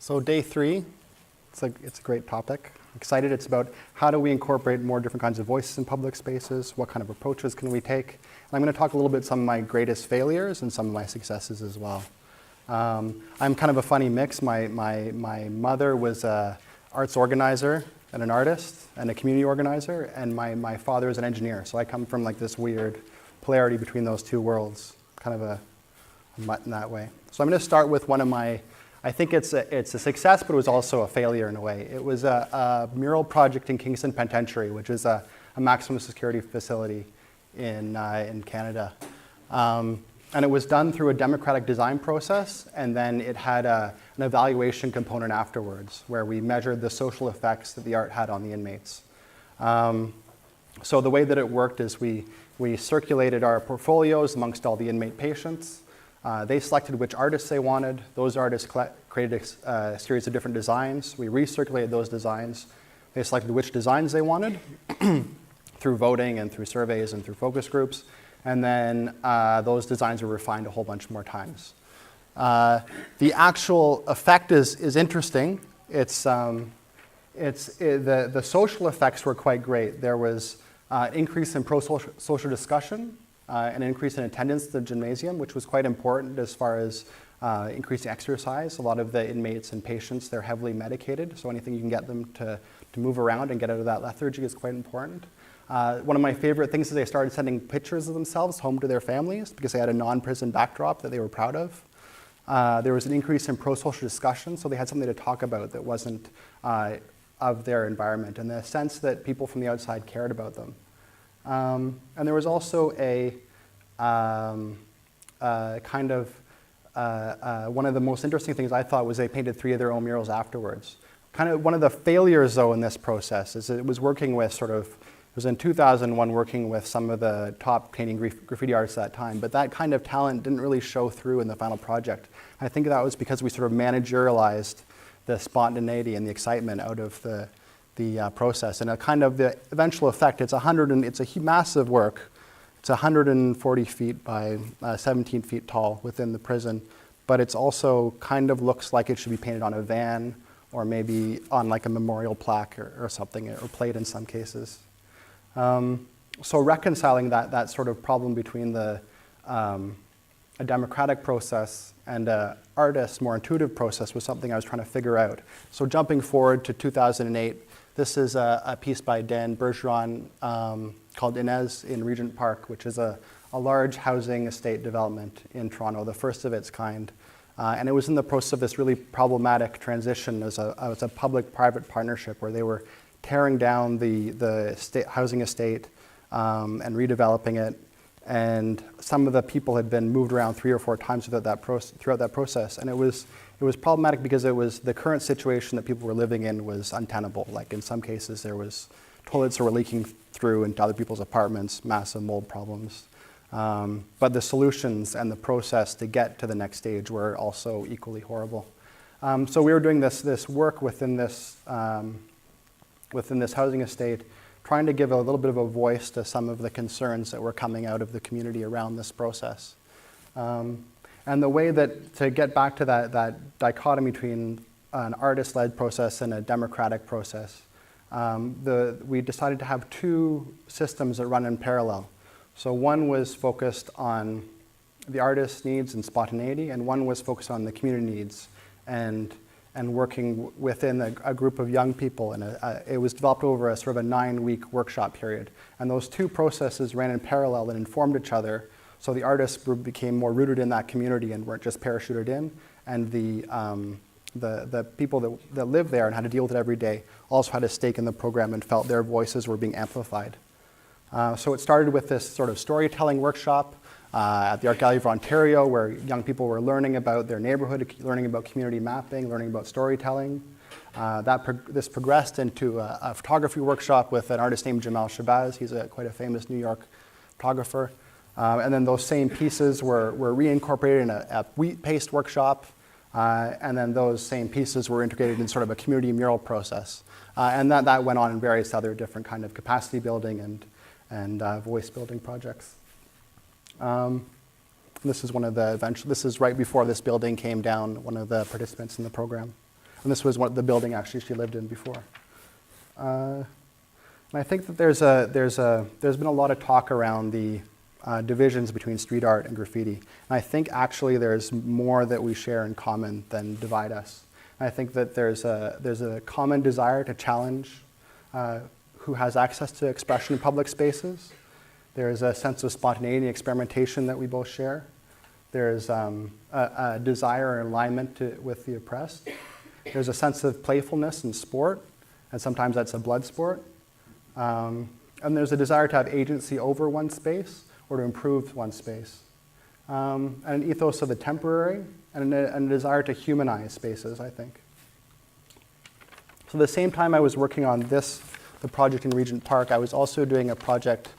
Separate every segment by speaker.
Speaker 1: So day 3, it's a great topic. I'm excited. It's about how do we incorporate more different kinds of voices in public spaces, what kind of approaches can we take. And I'm going to talk a little bit some of my greatest failures and some of my successes as well. I'm kind of a funny mix. My mother was an arts organizer and an artist and a community organizer, and my father is an engineer. So I come from like this weird polarity between those two worlds, kind of a mutt in that way. So I'm going to start with one of my, I think it's a success, but it was also a failure in a way. It was a mural project in Kingston Penitentiary, which is a maximum security facility in Canada. And it was done through a democratic design process, and then it had an evaluation component afterwards, where we measured the social effects that the art had on the inmates. So the way that it worked is we circulated our portfolios amongst all the inmate patients. They selected which artists they wanted. Those artists created a series of different designs. We recirculated those designs. They selected which designs they wanted through voting and through surveys and through focus groups. And then those designs were refined a whole bunch more times. The actual effect is interesting. The social effects were quite great. There was an increase in pro-social discussion, an increase in attendance at the gymnasium, which was quite important as far as increasing exercise. A lot of the inmates and patients, they're heavily medicated, so anything you can get them to move around and get out of that lethargy is quite important. One of my favorite things is they started sending pictures of themselves home to their families because they had a non-prison backdrop that they were proud of. There was an increase in pro-social discussion, so they had something to talk about that wasn't of their environment, and the sense that people from the outside cared about them. And there was also a kind of, one of the most interesting things I thought was they painted 3 of their own murals afterwards. Kind of one of the failures, though, in this process is it was working with it was in 2001 working with some of the top painting graffiti artists at that time, but that kind of talent didn't really show through in the final project. I think that was because we sort of managerialized the spontaneity and the excitement out of the process, and a kind of the eventual effect. It's a massive work. It's 140 feet by 17 feet tall within the prison, but it's also kind of looks like it should be painted on a van or maybe on like a memorial plaque or something, or plate in some cases. So reconciling that sort of problem between a democratic process and an artist's more intuitive process was something I was trying to figure out. So jumping forward to 2008, this is a piece by Dan Bergeron called Inez in Regent Park, which is a large housing estate development in Toronto, the first of its kind. And it was in the process of this really problematic transition as a public-private partnership where they were tearing down the housing estate and redeveloping it. And some of the people had been moved around 3 or 4 times throughout that process. And it was problematic because the current situation that people were living in was untenable. Like in some cases, there was toilets that were leaking through into other people's apartments, massive mold problems. But the solutions and the process to get to the next stage were also equally horrible. So we were doing this work within this housing estate, trying to give a little bit of a voice to some of the concerns that were coming out of the community around this process. And the way to get back to that dichotomy between an artist-led process and a democratic process, we decided to have 2 systems that run in parallel. So one was focused on the artist's needs and spontaneity, and one was focused on the community needs and working within a group of young people. And it was developed over a sort of a 9-week workshop period. And those 2 processes ran in parallel and informed each other. So the artists became more rooted in that community and weren't just parachuted in. And the people that lived there and had to deal with it every day also had a stake in the program and felt their voices were being amplified. So it started with this sort of storytelling workshop at the Art Gallery of Ontario, where young people were learning about their neighborhood, learning about community mapping, learning about storytelling. This progressed into a photography workshop with an artist named Jamal Shabazz. He's quite a famous New York photographer. And then those same pieces were reincorporated in a wheat paste workshop. And then those same pieces were integrated in sort of a community mural process. And that went on in various other different kind of capacity building and voice building projects. This is one of the this is right before this building came down, one of the participants in the program. And this was the building actually she lived in before. And I think that there's been a lot of talk around the divisions between street art and graffiti. And I think actually there's more that we share in common than divide us. And I think that there's a common desire to challenge who has access to expression in public spaces. There's a sense of spontaneity and experimentation that we both share. There's a desire and alignment with the oppressed. There's a sense of playfulness and sport, and sometimes that's a blood sport. And there's a desire to have agency over one's space or to improve one's space. And an ethos of the temporary and a desire to humanize spaces, I think. So the same time I was working on the project in Regent Park, I was also doing a project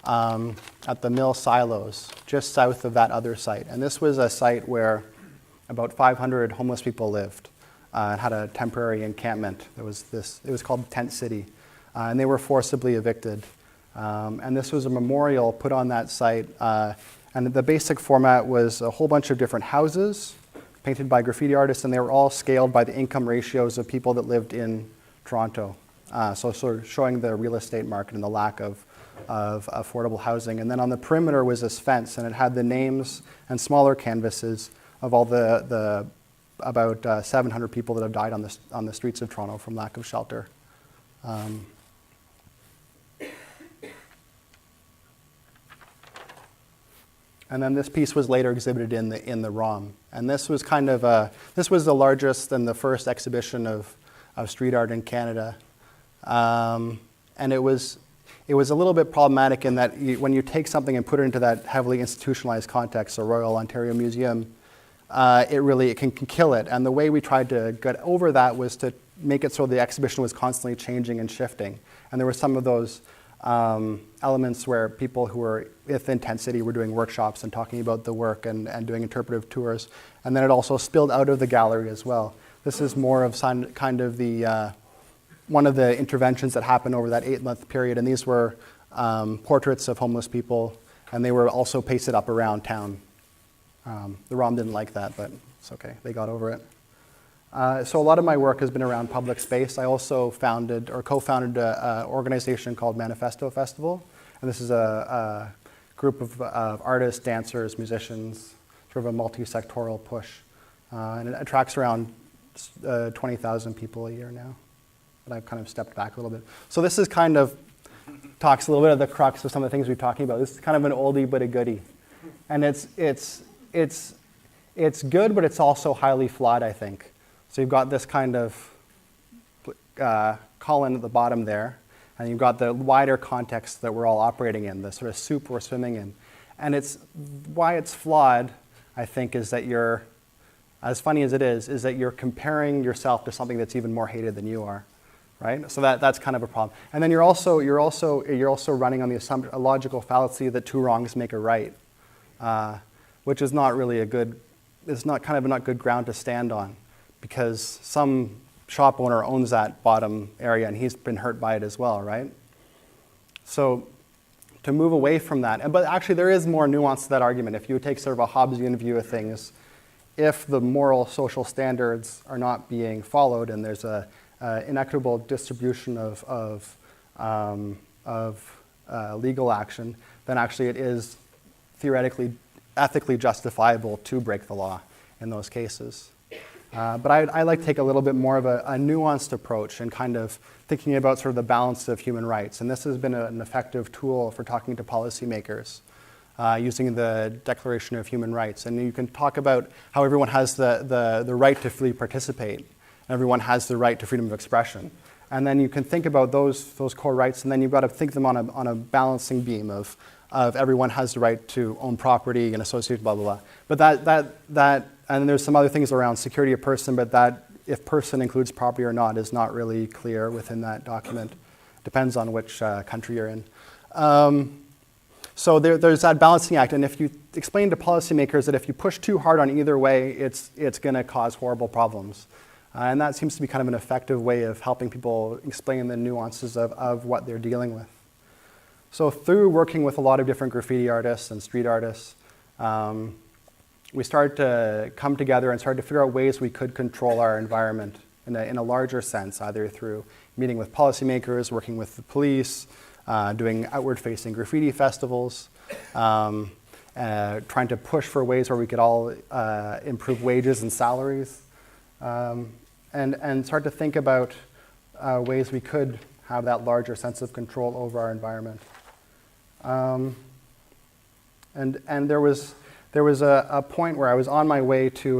Speaker 1: at the Mill Silos, just south of that other site. And this was a site where about 500 homeless people lived. It had a temporary encampment. It was called Tent City. And they were forcibly evicted. And this was a memorial put on that site. And the basic format was a whole bunch of different houses painted by graffiti artists, and they were all scaled by the income ratios of people that lived in Toronto. So sort of showing the real estate market and the lack of affordable housing. And then on the perimeter was this fence, and it had the names and smaller canvases of all the about 700 people that have died on the streets of Toronto from lack of shelter. And then this piece was later exhibited in the ROM. And this was this was the largest and the first exhibition of street art in Canada. And it was a little bit problematic in that when you take something and put it into that heavily institutionalized context, the Royal Ontario Museum, it can kill it. And the way we tried to get over that was to make it so the exhibition was constantly changing and shifting. And there were some of those elements where people who were within Tent City were doing workshops and talking about the work and doing interpretive tours. And then it also spilled out of the gallery as well. This is more of kind of the one of the interventions that happened over that 8-month period. And these were portraits of homeless people, and they were also pasted up around town. The ROM didn't like that, but it's okay. They got over it. So a lot of my work has been around public space. I also founded or co-founded an organization called Manifesto Festival. And this is a group of artists, dancers, musicians, sort of a multi-sectoral push. And it attracts around 20,000 people a year now. But I've kind of stepped back a little bit. So this is talks a little bit of the crux of some of the things we're talking about. This is kind of an oldie but a goodie. And it's good, but it's also highly flawed, I think. So you've got this kind of column at the bottom there, and you've got the wider context that we're all operating in, the sort of soup we're swimming in. And why it's flawed, I think, is that you're, as funny as it is that you're comparing yourself to something that's even more hated than you are, right? So that's kind of a problem. And then you're also running on a logical fallacy that two wrongs make a right, which is not really not good ground to stand on, because some shop owner owns that bottom area and he's been hurt by it as well, right? So to move away from that, but actually there is more nuance to that argument. If you take sort of a Hobbesian view of things, if the moral social standards are not being followed and there's a inequitable distribution of legal action, then actually it is theoretically, ethically justifiable to break the law in those cases. But I like to take a little bit more of a nuanced approach and kind of thinking about sort of the balance of human rights. And this has been an effective tool for talking to policymakers using the Declaration of Human Rights. And you can talk about how everyone has the right to freely participate, and everyone has the right to freedom of expression. And then you can think about those core rights, and then you've got to think them on a balancing beam of everyone has the right to own property and associate blah, blah, blah. But and there's some other things around security of person, but that if person includes property or not is not really clear within that document. Depends on which country you're in. So there's that balancing act, and if you explain to policymakers that if you push too hard on either way, it's going to cause horrible problems. And that seems to be kind of an effective way of helping people explain the nuances of what they're dealing with. So through working with a lot of different graffiti artists and street artists, we started to come together and started to figure out ways we could control our environment in a larger sense, either through meeting with policymakers, working with the police, doing outward-facing graffiti festivals, trying to push for ways where we could all improve wages and salaries, and start to think about ways we could have that larger sense of control over our environment. And there was a point where I was on my way to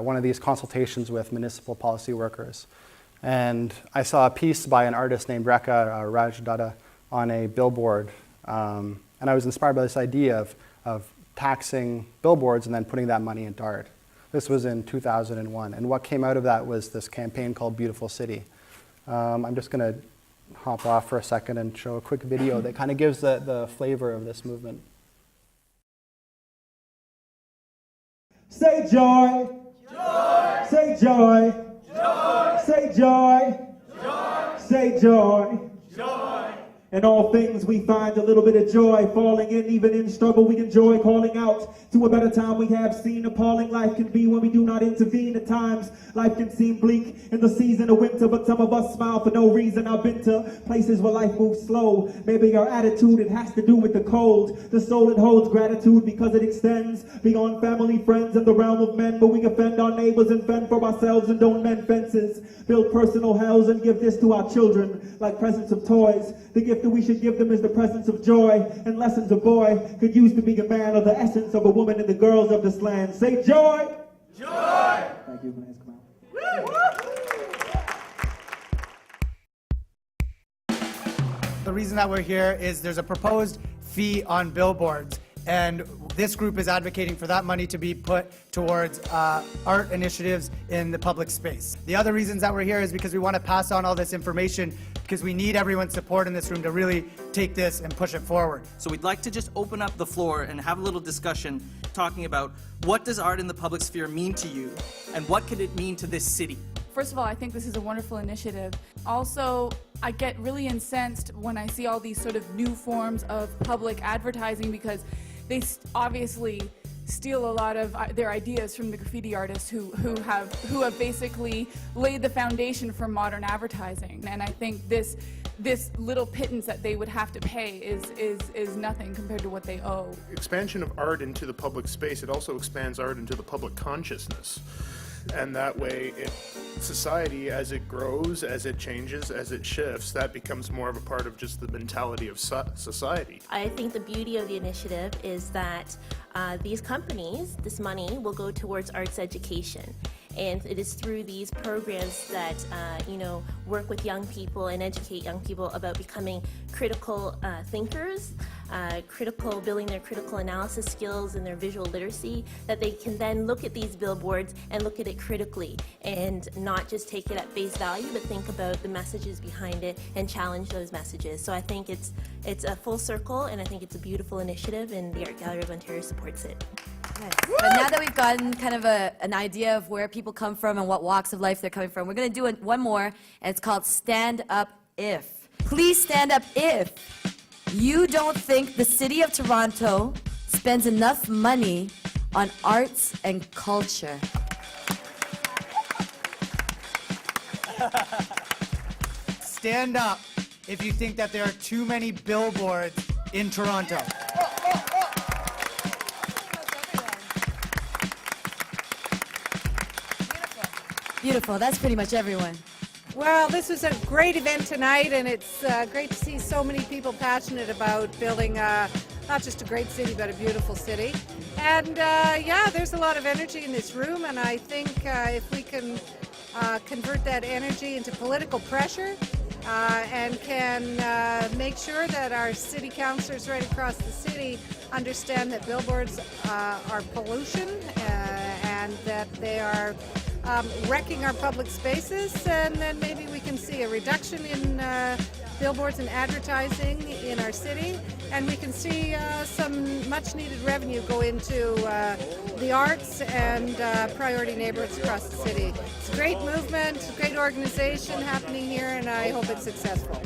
Speaker 1: one of these consultations with municipal policy workers, and I saw a piece by an artist named Rekha Rajdada on a billboard, and I was inspired by this idea of taxing billboards and then putting that money into art. This was in 2001, and what came out of that was this campaign called Beautiful City. I'm just going to hop off for a second and show a quick video that kind of gives the flavor of this movement.
Speaker 2: Say joy. Joy. Say joy. Joy. Say joy. Joy. Say joy. Joy. In all things we find a little bit of joy, falling in, even in struggle we enjoy, calling out to a better time we have seen. Appalling life can be when we do not intervene. At times life can seem bleak in the season of winter, but some of us smile for no reason. I've been to places where life moves slow. Maybe our attitude, it has to do with the cold. The soul, it holds gratitude because it extends beyond family, friends, and the realm of men. But we offend our neighbors and fend for ourselves and don't mend fences. Build personal hells and give this to our children like presents of toys. The gift that we should give them is the presence of joy and lessons a boy could use to be a man, or the essence of a woman and the girls of this land. Say joy! Joy! Thank you.
Speaker 3: The reason that we're here is there's a proposed fee on billboards, and this group is advocating for that money to be put towards art initiatives in the public space. The other reasons that we're here is because we want to pass on all this information, because we need everyone's support in this room to really take this and push it forward.
Speaker 4: So we'd like to just open up the floor and have a little discussion talking about what does art in the public sphere mean to you, and what could it mean to this city?
Speaker 5: First of all, I think this is a wonderful initiative. Also, I get really incensed when I see all these sort of new forms of public advertising, because they obviously steal a lot of their ideas from the graffiti artists who have basically laid the foundation for modern advertising. And I think this little pittance that they would have to pay is nothing compared to what they owe.
Speaker 6: Expansion of art into the public space, it also expands art into the public consciousness. And that way, society, as it grows, as it changes, as it shifts, that becomes more of a part of just the mentality of society.
Speaker 7: I think the beauty of the initiative is that these companies, this money, will go towards arts education. And it is through these programs that, work with young people and educate young people about becoming critical thinkers, building their critical analysis skills and their visual literacy, that they can then look at these billboards and look at it critically and not just take it at face value, but think about the messages behind it and challenge those messages. So I think it's a full circle, and I think it's a beautiful initiative, and the Art Gallery of Ontario supports it.
Speaker 8: Nice. But now that we've gotten kind of an idea of where people come from and what walks of life they're coming from, we're going to do one more, and it's called Stand Up If. Please stand up if you don't think the city of Toronto spends enough money on arts and culture.
Speaker 3: Stand up if you think that there are too many billboards in Toronto.
Speaker 8: Beautiful. That's pretty much everyone.
Speaker 9: Well, this was a great event tonight, and it's great to see so many people passionate about building not just a great city, but a beautiful city. And there's a lot of energy in this room, and I think if we can convert that energy into political pressure and can make sure that our city councillors right across the city understand that billboards are pollution and that they are wrecking our public spaces, and then maybe we can see a reduction in billboards and advertising in our city, and we can see some much needed revenue go into the arts and priority neighborhoods across the city. It's a great movement, a great organization happening here, and I hope it's successful.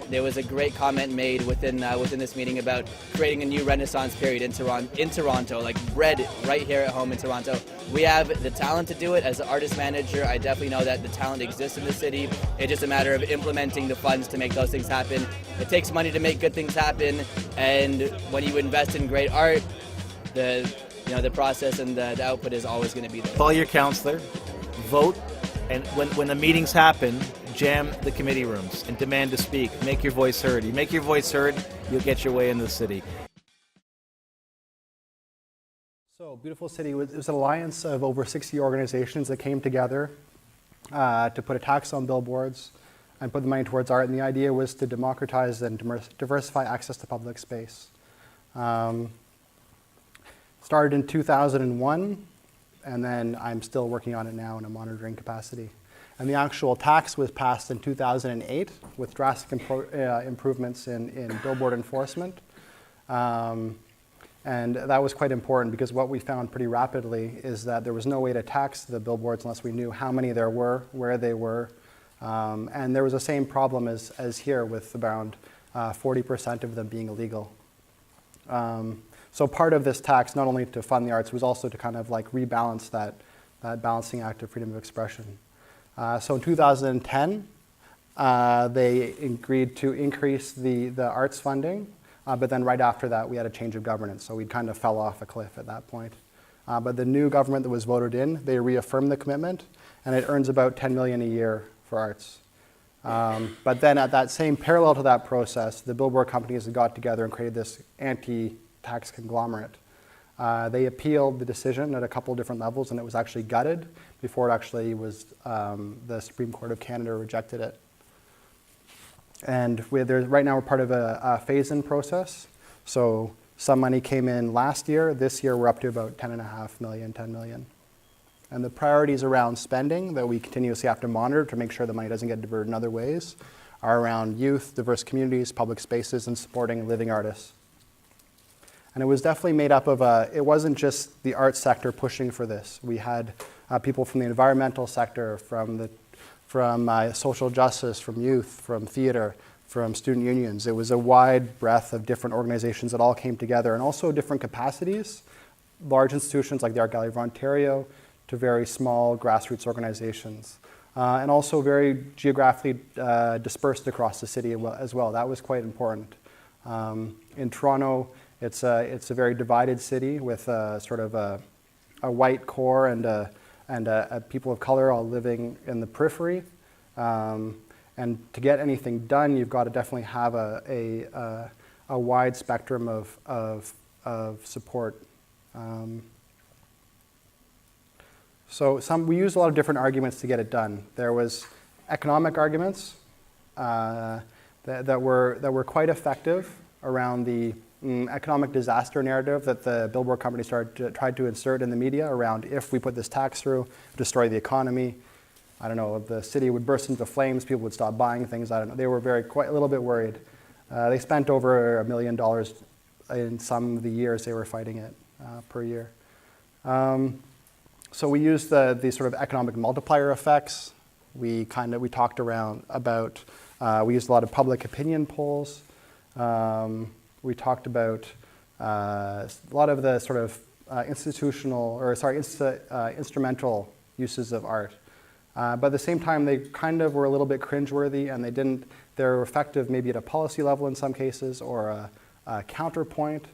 Speaker 10: there was a great comment made within this meeting about creating a new Renaissance period in Toronto, like bred right here at home in Toronto. We have the talent to do it. As an artist manager, I definitely know that the talent exists in the city. It's just a matter of implementing the funds to make those things happen. It takes money to make good things happen, and when you invest in great art, the process and the output is always going to be there.
Speaker 11: Call your counselor, vote, and when the meetings happen, jam the committee rooms and demand to speak. Make your voice heard. You make your voice heard, you'll get your way in the city.
Speaker 1: So Beautiful City was an alliance of over 60 organizations that came together to put a tax on billboards and put the money towards art. And the idea was to democratize and diversify access to public space. Started in 2001, and then I'm still working on it now in a monitoring capacity. And the actual tax was passed in 2008 with drastic improvements in billboard enforcement. And that was quite important because what we found pretty rapidly is that there was no way to tax the billboards unless we knew how many there were, where they were. And there was the same problem as here with around 40% of them being illegal. So part of this tax, not only to fund the arts, was also to kind of like rebalance that balancing act of freedom of expression. So in 2010, they agreed to increase the arts funding, but then right after that, we had a change of governance. So we kind of fell off a cliff at that point. But the new government that was voted in, they reaffirmed the commitment, and it earns about $10 million a year for arts. But then at that same parallel to that process, the billboard companies got together and created this anti-tax conglomerate. They appealed the decision at a couple of different levels, and it was actually gutted before it actually was, the Supreme Court of Canada rejected it. And right now we're part of a phase-in process. So some money came in last year. This year we're up to about $10.5 million, $10 million. And the priorities around spending that we continuously have to monitor to make sure the money doesn't get diverted in other ways are around youth, diverse communities, public spaces, and supporting living artists. And it was definitely made up of it wasn't just the arts sector pushing for this. We had people from the environmental sector, from social justice, from youth, from theater, from student unions. It was a wide breadth of different organizations that all came together, and also different capacities, large institutions like the Art Gallery of Ontario to very small grassroots organizations, and also very geographically dispersed across the city as well. That was quite important. In Toronto, it's a very divided city with sort of a white core and people of color all living in the periphery. And to get anything done, you've got to definitely have a wide spectrum of support. So we used a lot of different arguments to get it done. There was economic arguments that were quite effective around the economic disaster narrative that the billboard company tried to insert in the media around if we put this tax through, destroy the economy. I don't know, the city would burst into flames, people would stop buying things, I don't know. They were a little bit worried. They spent over $1 million in some of the years they were fighting it per year. So we used the sort of economic multiplier effects. We talked around about, we used a lot of public opinion polls. We talked about a lot of the sort of instrumental uses of art. But at the same time, they kind of were a little bit cringeworthy, and they were effective maybe at a policy level in some cases or a counterpoint,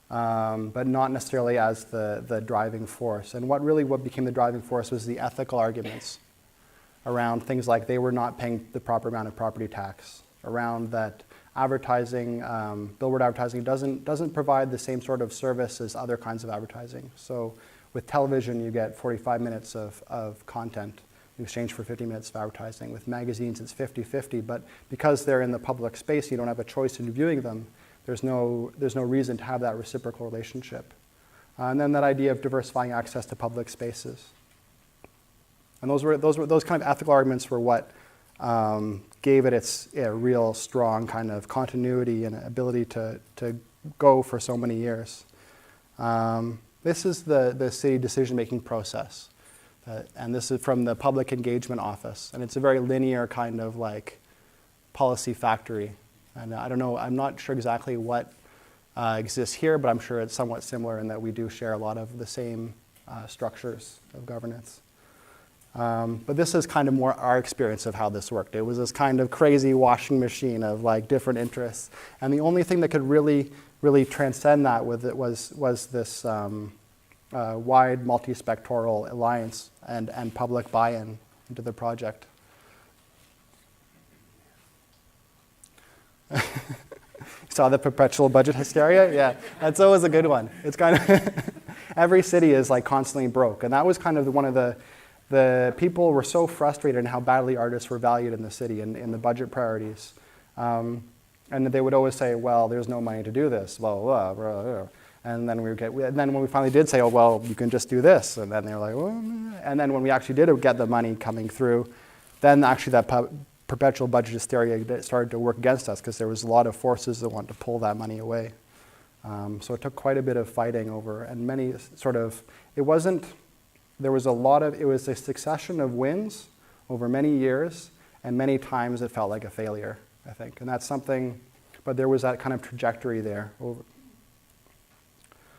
Speaker 1: but not necessarily as the driving force. And what became the driving force was the ethical arguments around things like they were not paying the proper amount of property tax, around that advertising, billboard advertising doesn't provide the same sort of service as other kinds of advertising. So with television, you get 45 minutes of content in exchange for 50 minutes of advertising. With magazines, it's 50-50, but because they're in the public space, you don't have a choice in viewing them. There's no reason to have that reciprocal relationship. And then that idea of diversifying access to public spaces. And those kind of ethical arguments were what gave it its real strong kind of continuity and ability to go for so many years. This is the city decision-making process. And this is from the Public Engagement Office. And it's a very linear kind of like policy factory. And I don't know, I'm not sure exactly what exists here, but I'm sure it's somewhat similar in that we do share a lot of the same structures of governance. But this is kind of more our experience of how this worked. It was this kind of crazy washing machine of like different interests. And the only thing that could really transcend that with it was this wide multi-spectoral alliance and public buy-in into the project. Saw the perpetual budget hysteria? Yeah, that's always a good one. It's kind of, every city is like constantly broke. And that was kind of one of the people were so frustrated in how badly artists were valued in the city and in the budget priorities. And they would always say, well, there's no money to do this, blah, blah, blah, blah. And then and then when we finally did say, oh, well, you can just do this. And then they were like, well, and then when we actually did get the money coming through, then actually that perpetual budget hysteria started to work against us because there was a lot of forces that wanted to pull that money away. So it took quite a bit of fighting over, and many sort of, it was a succession of wins over many years, and many times it felt like a failure, I think. And that's something, but there was that kind of trajectory there.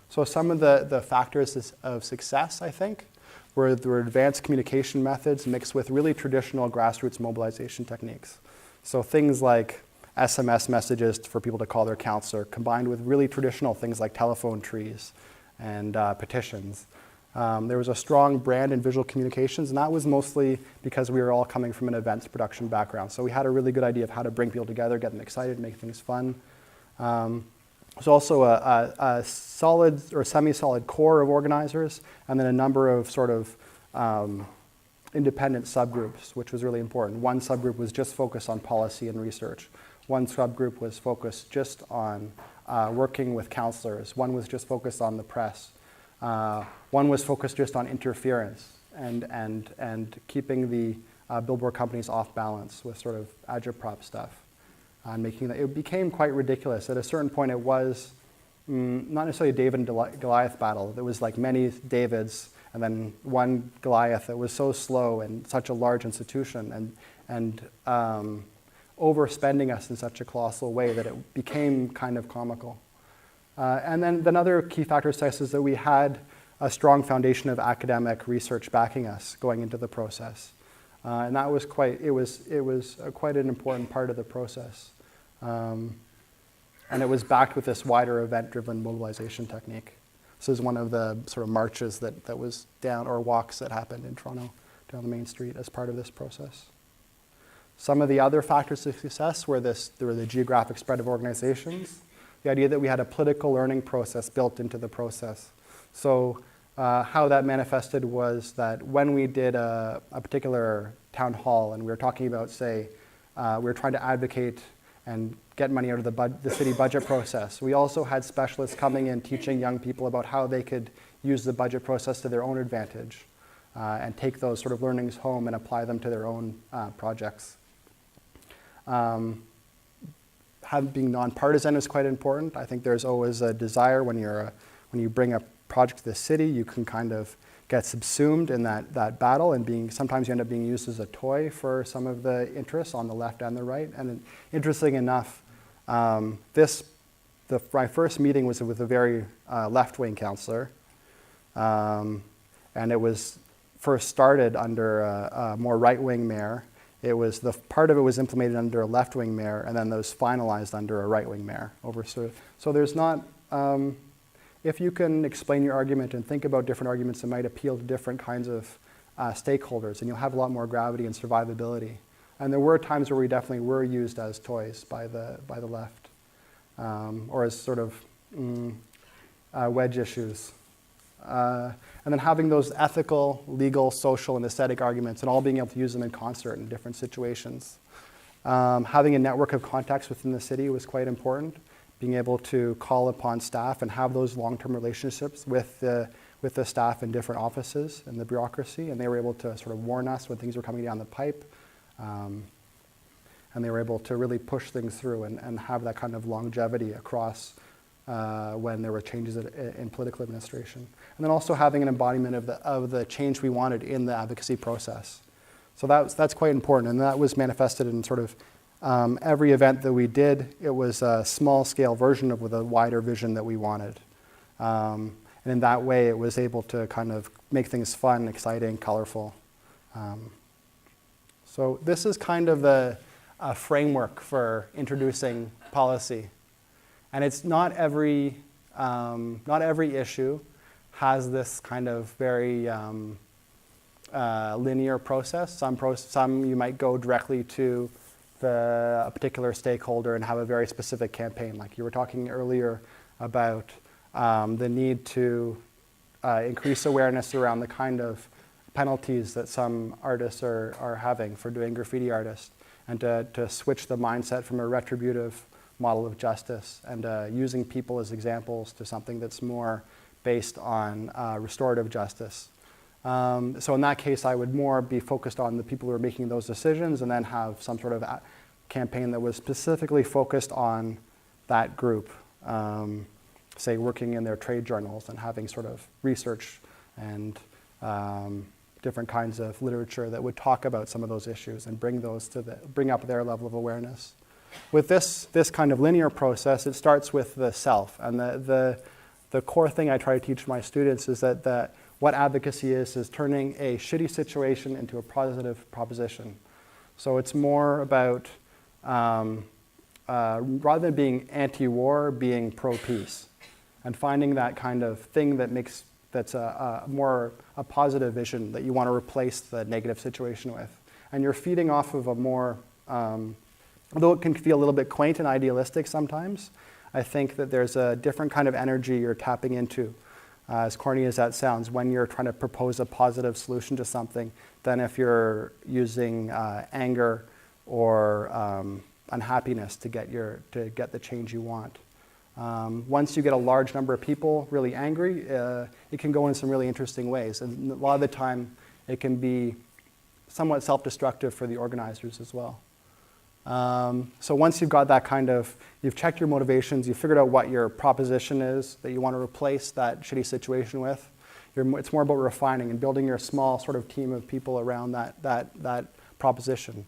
Speaker 1: So some of the factors of success, I think, were advanced communication methods mixed with really traditional grassroots mobilization techniques. So things like SMS messages for people to call their counselor, combined with really traditional things like telephone trees and petitions. There was a strong brand in visual communications, and that was mostly because we were all coming from an events production background. So we had a really good idea of how to bring people together, get them excited, make things fun. There's also a solid or semi-solid core of organizers, and then a number of sort of independent subgroups, which was really important. One subgroup was just focused on policy and research. One subgroup was focused just on working with counselors. One was just focused on the press. One was focused just on interference and keeping the billboard companies off balance with sort of agitprop stuff. Making that, it became quite ridiculous. At a certain point, it was not necessarily a David and Goliath battle. There was like many Davids and then one Goliath that was so slow and such a large institution and overspending us in such a colossal way that it became kind of comical. And then another key factor of success is that we had a strong foundation of academic research backing us going into the process. And that was quite an important part of the process. And it was backed with this wider event-driven mobilization technique. This is one of the sort of marches that was down, or walks that happened in Toronto down the main street as part of this process. Some of the other factors of success were the geographic spread of organizations, the idea that we had a political learning process built into the process. So how that manifested was that when we did a particular town hall and we were talking about, say, we were trying to advocate and get money out of the city budget process, we also had specialists coming in teaching young people about how they could use the budget process to their own advantage and take those sort of learnings home and apply them to their own projects. Being nonpartisan is quite important. I think there's always a desire when you bring a project to the city, you can kind of get subsumed in that battle, and sometimes you end up being used as a toy for some of the interests on the left and the right. And interesting enough, my first meeting was with a very left-wing councillor, and it was first started under a more right-wing mayor. Part of it was implemented under a left-wing mayor, and then those finalized under a right-wing mayor. So there's not. If you can explain your argument and think about different arguments that might appeal to different kinds of stakeholders, and you'll have a lot more gravity and survivability. And there were times where we definitely were used as toys by the left, or as sort of wedge issues. And then having those ethical, legal, social, and aesthetic arguments, and all being able to use them in concert in different situations. Having a network of contacts within the city was quite important. Being able to call upon staff and have those long-term relationships with the staff in different offices and the bureaucracy, and they were able to sort of warn us when things were coming down the pipe, and they were able to really push things through and have that kind of longevity across when there were changes in political administration. And then also having an embodiment of the change we wanted in the advocacy process. So that's quite important, and that was manifested in sort of every event that we did, it was a small-scale version of with a wider vision that we wanted. And in that way, it was able to kind of make things fun, exciting, colorful. So this is kind of a framework for introducing policy. And it's not every issue has this kind of very linear process. Some you might go directly to a particular stakeholder and have a very specific campaign. Like you were talking earlier about the need to increase awareness around the kind of penalties that some artists are having for doing graffiti artists, and to switch the mindset from a retributive model of justice and using people as examples to something that's more based on restorative justice. So in that case, I would more be focused on the people who are making those decisions and then have some sort of campaign that was specifically focused on that group, say working in their trade journals and having sort of research and different kinds of literature that would talk about some of those issues and bring up their level of awareness. With this kind of linear process, it starts with the self. And the core thing I try to teach my students is that what advocacy is turning a shitty situation into a positive proposition. So it's more about, rather than being anti-war, being pro-peace. And finding that kind of thing that's more a positive vision that you want to replace the negative situation with. And you're feeding off of a more, although it can feel a little bit quaint and idealistic sometimes, I think that there's a different kind of energy you're tapping into, as corny as that sounds, when you're trying to propose a positive solution to something than if you're using anger or unhappiness to get the change you want. Once you get a large number of people really angry, it can go in some really interesting ways. And a lot of the time, it can be somewhat self-destructive for the organizers as well. So once you've got that you've checked your motivations, you've figured out what your proposition is that you want to replace that shitty situation with, it's more about refining and building your small sort of team of people around that proposition.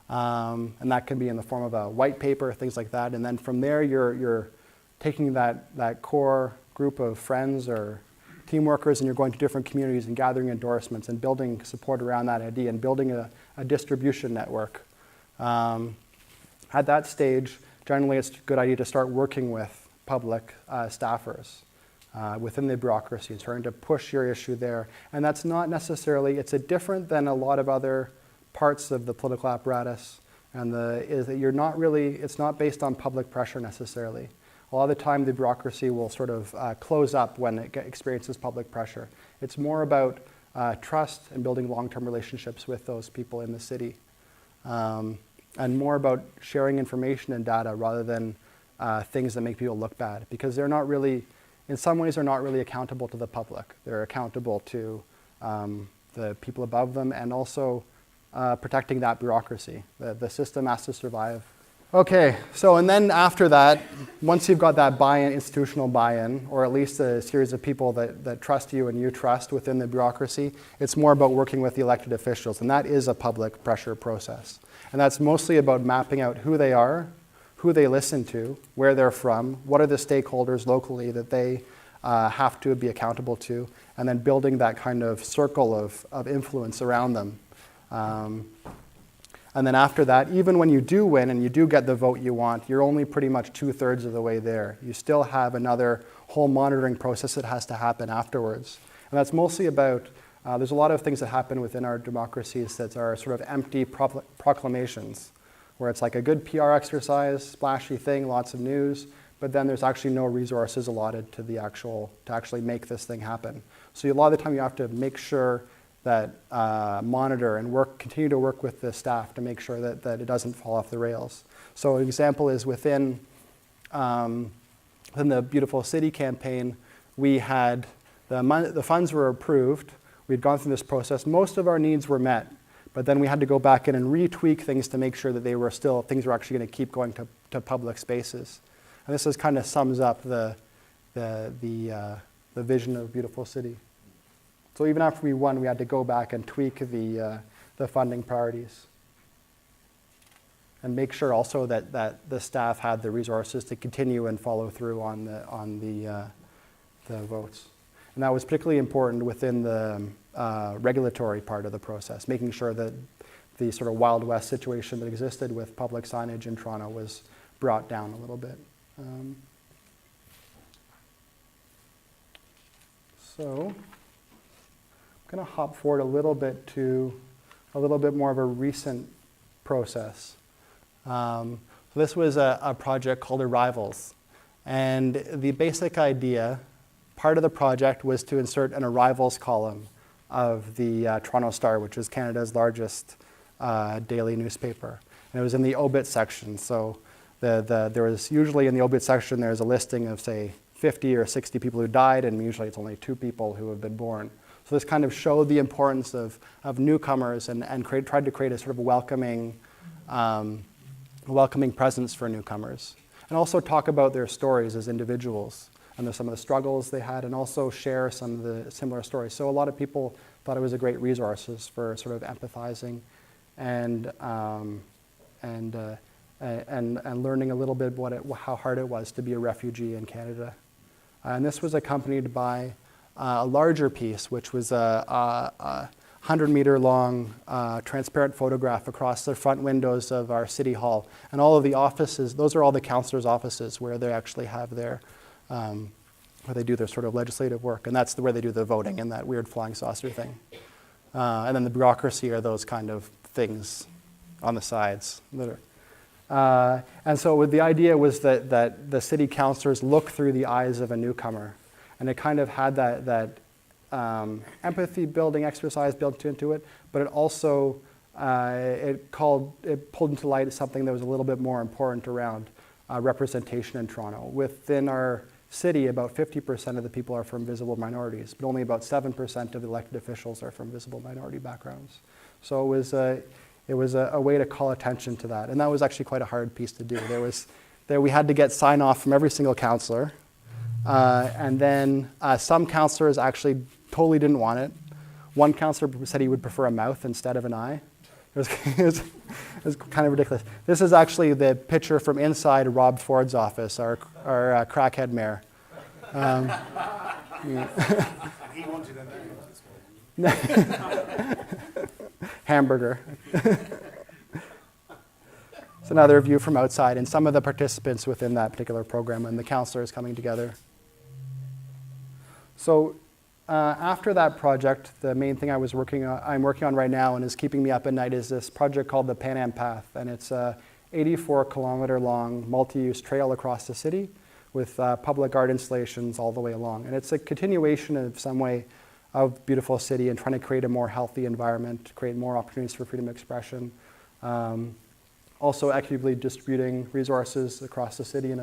Speaker 1: And that can be in the form of a white paper, things like that. And then from there, you're taking that core group of friends or team workers, and you're going to different communities and gathering endorsements and building support around that idea and building a distribution network. At that stage, generally it's a good idea to start working with public staffers within the bureaucracy, trying to push your issue there. And that's not necessarily, it's different than a lot of other parts of the political apparatus, and is that it's not based on public pressure necessarily. A lot of the time, the bureaucracy will sort of close up when it experiences public pressure. It's more about trust and building long-term relationships with those people in the city, and more about sharing information and data rather than things that make people look bad, because they're not really, in some ways, they're not really accountable to the public. They're accountable to the people above them, and also protecting that bureaucracy. The system has to survive. Okay, so and then after that, once you've got that buy-in, institutional buy-in, or at least a series of people that trust you and you trust within the bureaucracy, it's more about working with the elected officials, and that is a public pressure process. And that's mostly about mapping out who they are, who they listen to, where they're from, what are the stakeholders locally that they have to be accountable to, and then building that kind of circle of influence around them. And then after that, even when you do win and you do get the vote you want, you're only pretty much 2/3 of the way there. You still have another whole monitoring process that has to happen afterwards. And that's mostly about, there's a lot of things that happen within our democracies that are sort of empty proclamations, where it's like a good PR exercise, splashy thing, lots of news, but then there's actually no resources allotted to actually make this thing happen. So a lot of the time you have to make sure that monitor and continue to work with the staff to make sure that it doesn't fall off the rails. So an example is within the Beautiful City campaign, we had the funds were approved. We'd gone through this process. Most of our needs were met, but then we had to go back in and retweak things to make sure that things were actually going to keep going to public spaces. And this kind of sums up the vision of Beautiful City. So even after we won, we had to go back and tweak the funding priorities. and make sure also that the staff had the resources to continue and follow through on the votes. And that was particularly important within the regulatory part of the process, making sure that the sort of Wild West situation that existed with public signage in Toronto was brought down a little bit. So I'm going to hop forward a little bit to a little bit more of a recent process. So this was a project called Arrivals. And the basic idea, part of the project, was to insert an arrivals column of the Toronto Star, which is Canada's largest daily newspaper. And it was in the obit section. So there was usually in the obit section, there's a listing of, say, 50 or 60 people who died, and usually it's only 2 people who have been born. So this kind of showed the importance of newcomers and tried to create a sort of welcoming presence for newcomers. And also talk about their stories as individuals and some of the struggles they had, and also share some of the similar stories. So a lot of people thought it was a great resource for sort of empathizing and learning a little bit how hard it was to be a refugee in Canada. And this was accompanied by a larger piece, which was a 100-meter long transparent photograph across the front windows of our city hall. And all of the offices, those are all the councillors' offices where they actually have their, where they do their sort of legislative work. And that's where they do the voting and that weird flying saucer thing. And then the bureaucracy are those kind of things on the sides. And so the idea was that the city councillors look through the eyes of a newcomer. And it kind of had that empathy building exercise built into it, but it also it pulled into light something that was a little bit more important around representation in Toronto. Within our city, about 50% of the people are from visible minorities, but only about 7% of the elected officials are from visible minority backgrounds. So it was a way to call attention to that, and that was actually quite a hard piece to do. We had to get sign off from every single councillor. And then some councillors actually totally didn't want it. One councillor said he would prefer a mouth instead of an eye. It was kind of ridiculous. This is actually the picture from inside Rob Ford's office, our crackhead mayor.
Speaker 6: He wanted a
Speaker 1: Hamburger. It's another view from outside, and some of the participants within that particular program and the councillors coming together. So after that project, the main thing I'm working on right now and is keeping me up at night is this project called the Pan Am Path. And it's a 84-kilometer long multi-use trail across the city with public art installations all the way along. And it's a continuation of some way of beautiful city and trying to create a more healthy environment, create more opportunities for freedom of expression. Also equitably distributing resources across the city. And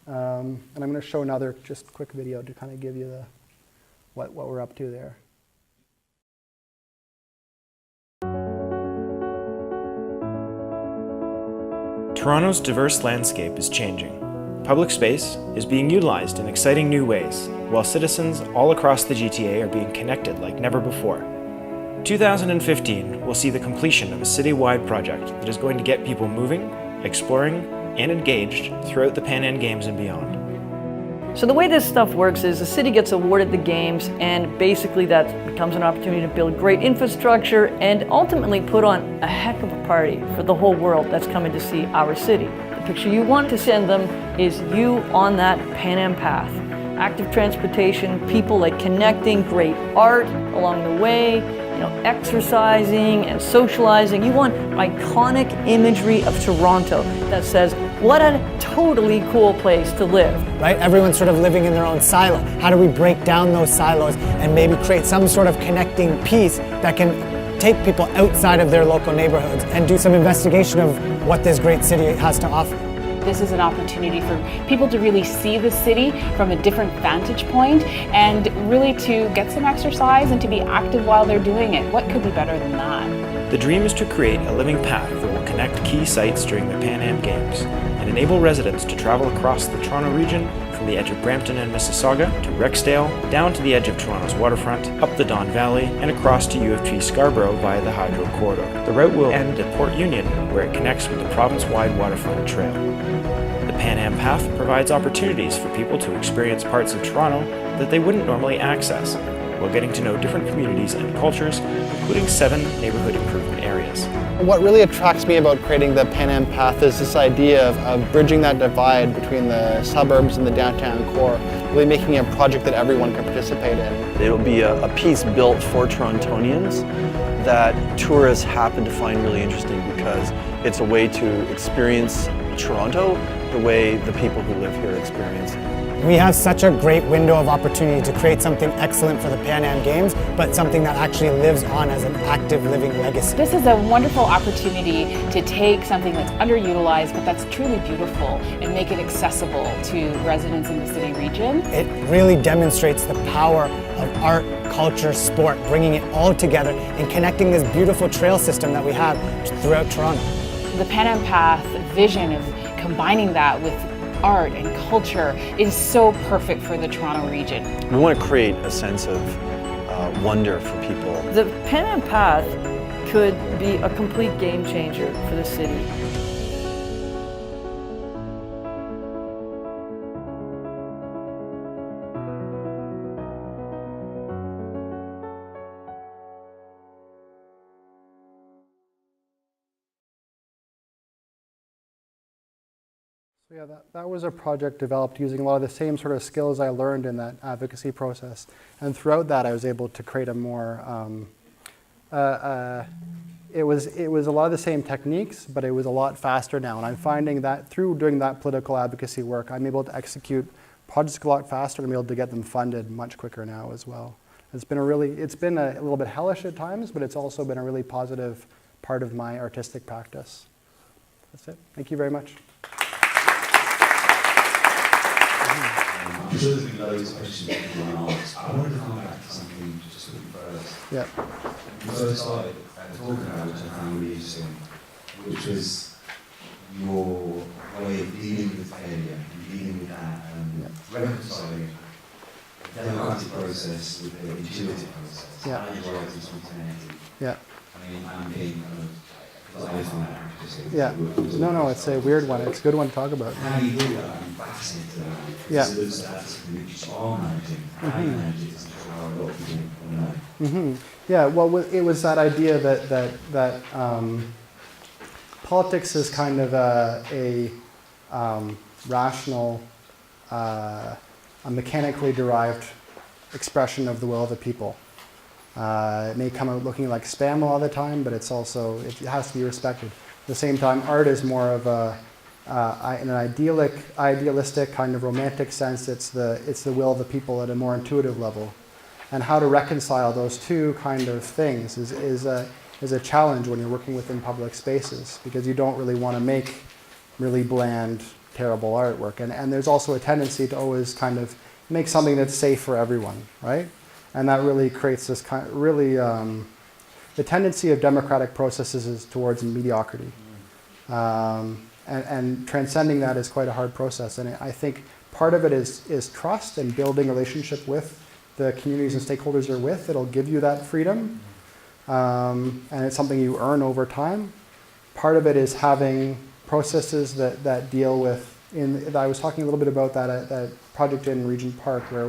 Speaker 1: I'm going to show another just quick video to kind of give you what we're up to there.
Speaker 12: Toronto's diverse landscape is changing. Public space is being utilized in exciting new ways, while citizens all across the GTA are being connected like never before. 2015 will see the completion of a citywide project that is going to get people moving, exploring, and engaged throughout the Pan Am Games and beyond.
Speaker 13: So the way this stuff works is the city gets awarded the games, and basically that becomes an opportunity to build great infrastructure and ultimately put on a heck of a party for the whole world that's coming to see our city. The picture you want to send them is you on that Pan Am path. Active transportation, people like connecting, great art along the way, exercising and socializing. You want iconic imagery of Toronto that says, what a totally cool place to live.
Speaker 14: Right? Everyone's sort of living in their own silo. How do we break down those silos and maybe create some sort of connecting piece that can take people outside of their local neighborhoods and do some investigation of what this great city has to offer?
Speaker 15: This is an opportunity for people to really see the city from a different vantage point and really to get some exercise and to be active while they're doing it. What could be better than that?
Speaker 12: The dream is to create a living path that will connect key sites during the Pan Am Games and enable residents to travel across the Toronto region from the edge of Brampton and Mississauga to Rexdale, down to the edge of Toronto's waterfront, up the Don Valley, and across to U of T Scarborough via the Hydro Corridor. The route will end at Port Union, where it connects with the province-wide waterfront trail. The Pan Am Path provides opportunities for people to experience parts of Toronto that they wouldn't normally access, while getting to know different communities and cultures, including 7 neighborhood improvement areas.
Speaker 1: What really attracts me about creating the Pan Am Path is this idea of bridging that divide between the suburbs and the downtown core, really making it a project that everyone can participate in.
Speaker 16: It'll be a piece built for Torontonians that tourists happen to find really interesting because it's a way to experience Toronto the way the people who live here experience it.
Speaker 14: We have such a great window of opportunity to create something excellent for the Pan Am Games, but something that actually lives on as an active living legacy.
Speaker 15: This is a wonderful opportunity to take something that's underutilized but that's truly beautiful and make it accessible to residents in the city region.
Speaker 14: It really demonstrates the power of art, culture, sport, bringing it all together and connecting this beautiful trail system that we have throughout Toronto.
Speaker 15: The Pan Am Path vision of combining that with art and culture is so perfect for the Toronto region.
Speaker 16: We want to create a sense of wonder for people.
Speaker 13: The Pan Am Path could be a complete game changer for the city.
Speaker 1: So yeah, that was a project developed using a lot of the same sort of skills I learned in that advocacy process. And throughout that, I was able to create a more, it was a lot of the same techniques, but it was a lot faster now. And I'm finding that through doing that political advocacy work, I'm able to execute projects a lot faster and I'm able to get them funded much quicker now as well. It's been a little bit hellish at times, but it's also been a really positive part of my artistic practice. That's it. Thank you very much.
Speaker 17: I'm sure there's been loads of questions people want to ask. I wanted to come back to something just quickly first.
Speaker 1: Yeah.
Speaker 17: You first started talking about, which I found really interesting, which was your way of dealing with failure and dealing with that and reconciling the democratic process with the intuitive process.
Speaker 1: Yeah.
Speaker 17: How you write in spontaneity.
Speaker 1: Yeah.
Speaker 17: I mean, I'm being kind of, because I find that interesting.
Speaker 1: Yeah. No, it's a weird one. It's a good one to talk about.
Speaker 17: How you do that, I'm fascinated about it.
Speaker 1: Yeah.
Speaker 17: Because it looks like that's something that you are managing. How you manage it is how a lot of people want to know.
Speaker 1: Yeah, well, it was that idea that politics is kind of a rational, a mechanically derived expression of the will of the people. It may come out looking like spam a lot of the time, but it's also, it has to be respected. At the same time, art is more of in an idealistic kind of romantic sense. It's the will of the people at a more intuitive level. And how to reconcile those two kind of things is a challenge when you're working within public spaces, because you don't really want to make really bland, terrible artwork. And there's also a tendency to always kind of make something that's safe for everyone, right? And that really creates this kind of the tendency of democratic processes is towards mediocrity. And transcending that is quite a hard process. And I think part of it is trust and building relationship with the communities and stakeholders you're with. It'll give you that freedom. And it's something you earn over time. Part of it is having processes that deal with, I was talking a little bit about that project in Regent Park where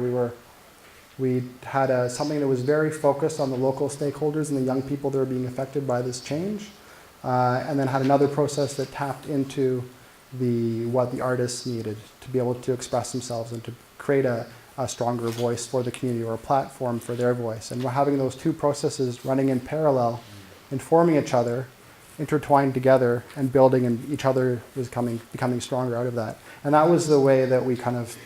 Speaker 1: we had something that was very focused on the local stakeholders and the young people that are being affected by this change. And then had another process that tapped into what the artists needed to be able to express themselves and to create a stronger voice for the community or a platform for their voice. And we're having those two processes running in parallel, informing each other, intertwined together, and building, and each other was becoming stronger out of that. And that was the way that we kind of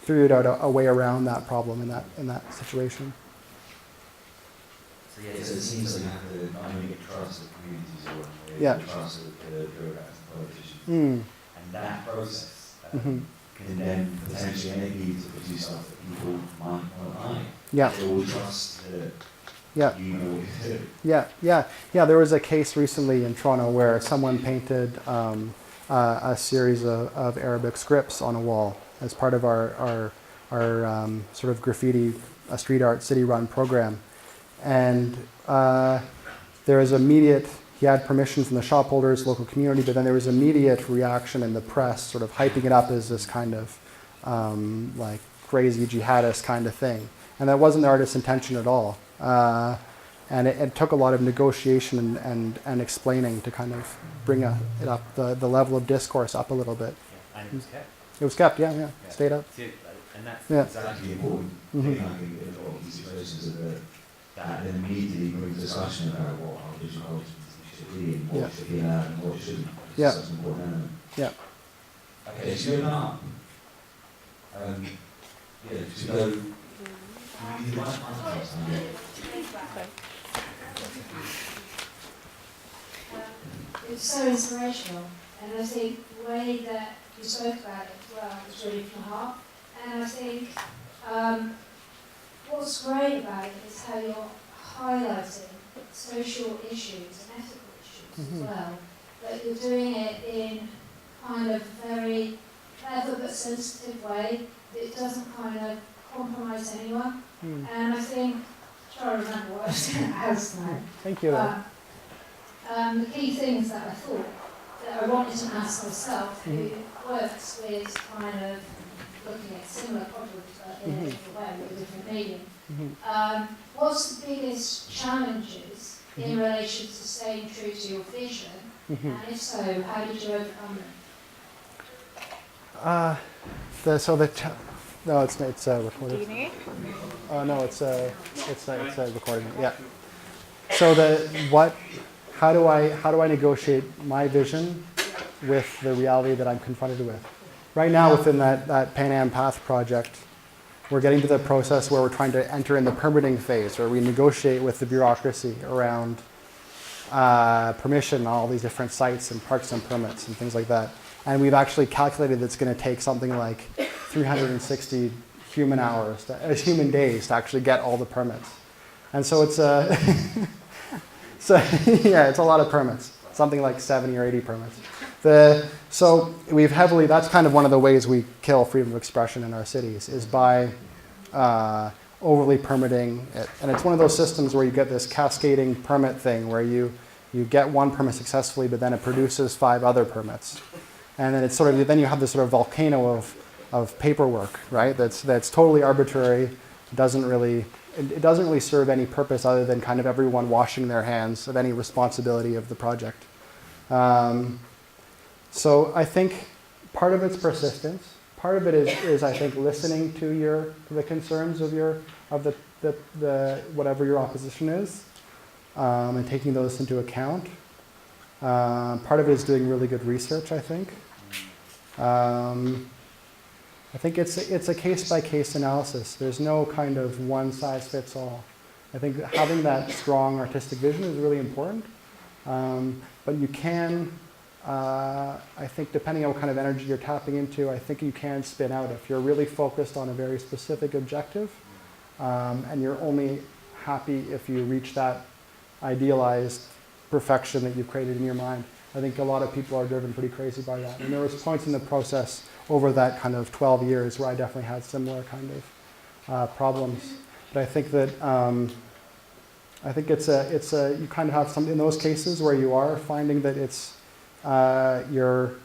Speaker 1: figured out a way around that problem in that situation.
Speaker 17: So yeah, so it seems like you have to not only get trust of communities or
Speaker 1: Yeah.
Speaker 17: trust of the bureaucrats and politicians, and that process can then potentially enable you to produce stuff that people might not like.
Speaker 1: Yeah.
Speaker 17: They will trust that
Speaker 1: Yeah.
Speaker 17: you know what to do.
Speaker 1: Yeah. There was a case recently in Toronto where someone painted a series of Arabic scripts on a wall as part of our sort of graffiti, street art, city run program. And there was immediate, he had permission from the shop holders, local community, but then there was immediate reaction in the press, sort of hyping it up as this kind of like crazy jihadist kind of thing. And that wasn't the artist's intention at all. And it took a lot of negotiation and explaining to kind of bring it up, the level of discourse up a little bit.
Speaker 17: And it was kept.
Speaker 1: It was kept, yeah, stayed up.
Speaker 17: And that's
Speaker 1: Yeah.
Speaker 17: exactly important thing, I think, in all these situations, is that then immediately brings discussion about what our visual culture should be, and what should be allowed and what shouldn't.
Speaker 1: Yeah.
Speaker 17: It's such an important element.
Speaker 1: Yeah.
Speaker 17: Okay, so you're up. Yeah, to go. You might
Speaker 18: it's so inspirational, and I think the way that you spoke about it as well was really from the heart. And I think what's great about it is how you're highlighting social issues and ethical issues as well. But you're doing it in kind of very clever but sensitive way that doesn't kind of compromise anyone. And I think, trying to remember what I was going to ask now.
Speaker 1: Thank you.
Speaker 18: The key things that I thought that I wanted to ask myself, who works with kind of looking at similar problems but in a different way with a different medium. What's the biggest challenges in relation to staying true to your vision? And if so, how did you overcome them?
Speaker 1: No, it's recorded.
Speaker 18: Do you need?
Speaker 1: No, it's recording. Yeah. So how do I negotiate my vision with the reality that I'm confronted with? Right now, within that Pan Am Path project, we're getting to the process where we're trying to enter in the permitting phase, where we negotiate with the bureaucracy around permission on all these different sites and parks and permits and things like that. And we've actually calculated that it's going to take something like 360 human days to actually get all the permits. And so it's it's a lot of permits, something like 70 or 80 permits. So that's kind of one of the ways we kill freedom of expression in our cities, is by overly permitting it. And it's one of those systems where you get this cascading permit thing where you get one permit successfully, but then it produces 5 other permits. And then then you have this sort of volcano of paperwork, right? That's totally arbitrary. It doesn't really serve any purpose other than kind of everyone washing their hands of any responsibility of the project. So I think part of it's persistence. Part of it is I think listening to the concerns of the whatever your opposition is, and taking those into account. Part of it is doing really good research, I think. I think it's a case-by-case analysis. There's no kind of one-size-fits-all. I think having that strong artistic vision is really important. But you can, I think depending on what kind of energy you're tapping into, I think you can spin out. If you're really focused on a very specific objective, and you're only happy if you reach that idealized perfection that you've created in your mind. I think a lot of people are driven pretty crazy by that. And there was points in the process over that kind of 12 years where I definitely had similar kind of problems. But I think that you kind of have some in those cases where you are finding that it's you're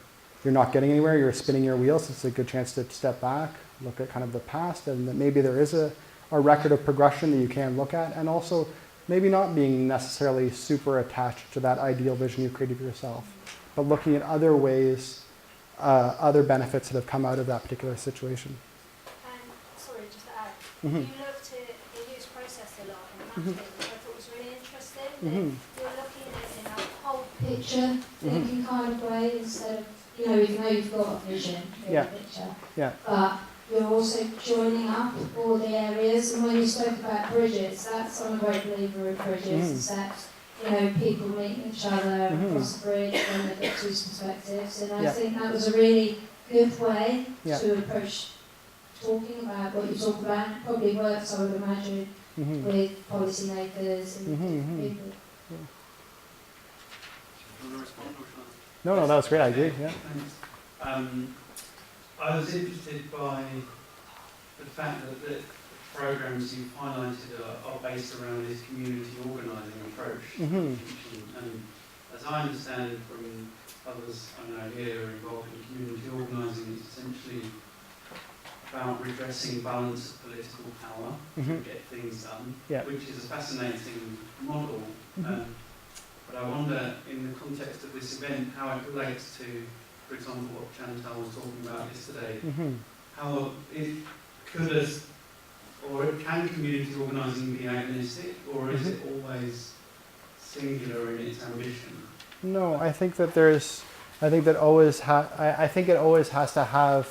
Speaker 1: not getting anywhere, you're spinning your wheels. It's a good chance to step back, look at kind of the past, and that maybe there is a record of progression that you can look at, and also maybe not being necessarily super attached to that ideal vision you created for yourself, but looking at other ways, other benefits that have come out of that particular situation.
Speaker 18: And sorry, just to add, you looked at the use process a lot in mapping, which I thought was really interesting. That you're looking at it in a whole picture thinking kind of way instead of, even though you've got a vision, a picture.
Speaker 1: Yeah.
Speaker 18: But you're also joining up all the areas, and when you spoke about bridges, I'm a great believer in bridges, is that people meeting each other across the bridge when they've got 2 perspectives, and I think that was a really good way to approach talking about what you talk about. It probably works, I would imagine, with policymakers and people.
Speaker 1: No, that was great. I agree. Yeah.
Speaker 19: Thanks. I was interested by the fact that the programs you've highlighted are based around this community organising approach.
Speaker 1: Mm-hmm.
Speaker 19: And as I understand from others I know here who are involved in community organising, it's essentially about redressing balance of political power to get things done, which is a fascinating model. But I wonder, in the context of this event, how it relates to, for example, what Chantal was talking about yesterday. How it could us, or can community organising be agonistic, or is it always singular in its ambition?
Speaker 1: No, I think that I think it always has to have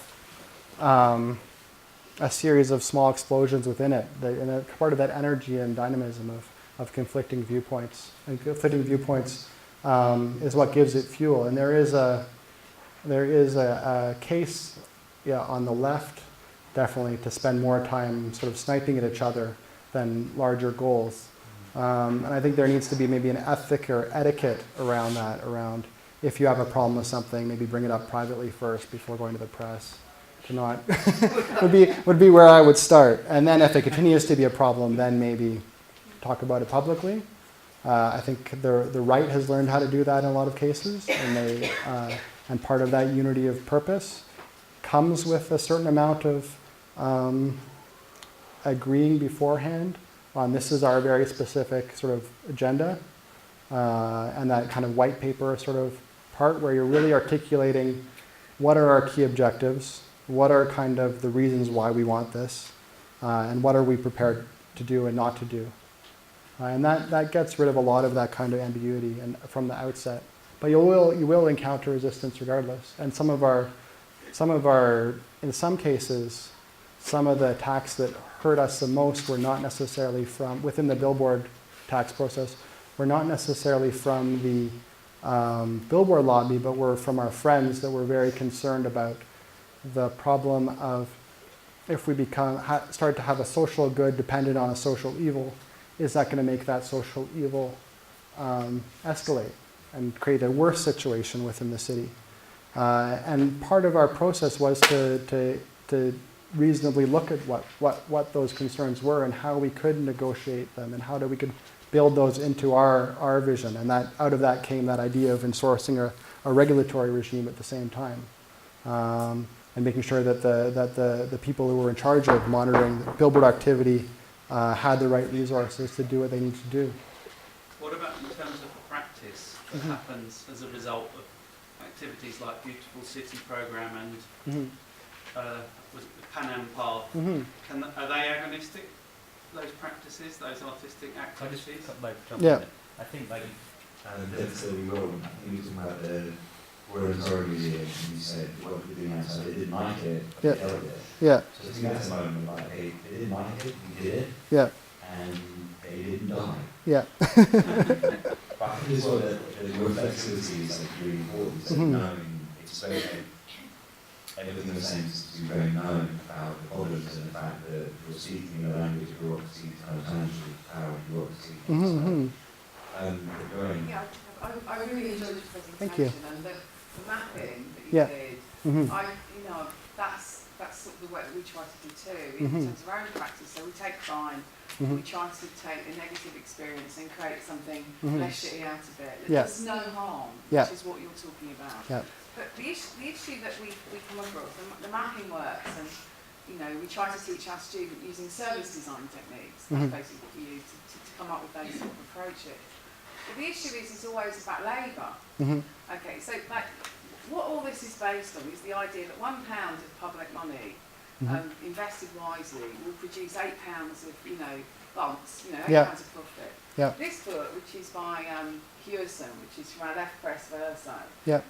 Speaker 1: a series of small explosions within it, and a part of that energy and dynamism of conflicting viewpoints. And conflicting viewpoints is what gives it fuel. And there is a case, on the left, definitely, to spend more time sort of sniping at each other than larger goals. And I think there needs to be maybe an ethic or etiquette around that, around if you have a problem with something, maybe bring it up privately first before going to the press. To not would be where I would start. And then if it continues to be a problem, then maybe talk about it publicly. I think the right has learned how to do that in a lot of cases, and and part of that unity of purpose comes with a certain amount of agreeing beforehand on this is our very specific sort of agenda, and that kind of white paper sort of part where you're really articulating what are our key objectives, what are kind of the reasons why we want this, and what are we prepared to do and not to do. And that gets rid of a lot of that kind of ambiguity and from the outset. But you will encounter resistance regardless. And some of our, in some cases, some of the attacks that hurt us the most were not necessarily from, within the Billboard Tax process, were not necessarily from the Billboard lobby, but were from our friends that were very concerned about the problem of if we start to have a social good dependent on a social evil, is that going to make that social evil escalate and create a worse situation within the city? And part of our process was to reasonably look at what those concerns were and how we could negotiate them and how we could build those into our vision. And that out of that came that idea of enforcing a regulatory regime at the same time. And making sure that the people who were in charge of monitoring Billboard activity had the right resources to do what they need to do.
Speaker 19: What about in terms of the practice that happens as a result of activities like Beautiful City Programme and was it the Pan Am Path? Are they agonistic, those practices, those artistic activities?
Speaker 1: Yeah.
Speaker 17: I think like that's we were talking about the Royal Victoria Museum, and you said what we're doing outside, they didn't like it,
Speaker 1: Yeah.
Speaker 17: they held it.
Speaker 1: Yeah.
Speaker 17: So I think that's a moment like, hey, they didn't like it, we did it,
Speaker 1: Yeah.
Speaker 17: and they didn't die.
Speaker 1: Yeah.
Speaker 17: But I think as well that your flexibility is like really important, so knowing, it's very everything you're saying is to be very known about the problems and the fact that you're speaking the language of bureaucracy, kind of tangible power of bureaucracy.
Speaker 20: Yeah, I really enjoyed the presentation.
Speaker 1: Thank you.
Speaker 20: And the mapping that you
Speaker 1: Yeah.
Speaker 20: did. That's sort of the work that we try to do too in terms of our own practice. So we take crime, we try to take a negative experience and create something less shitty out of it. There's no harm, which is what you're talking about.
Speaker 1: Yeah.
Speaker 20: But the issue that we come across, the mapping works, and we try to teach our students using service design techniques. That's basically what we use to come up with those sort of approaches. But the issue is it's always about labour. Okay, so what all this is based on is the idea that £1 of public money invested wisely will produce £8 of bumps, £8 of profit.
Speaker 1: Yeah.
Speaker 20: This book, which is by Hewson, which is from our left press Verso,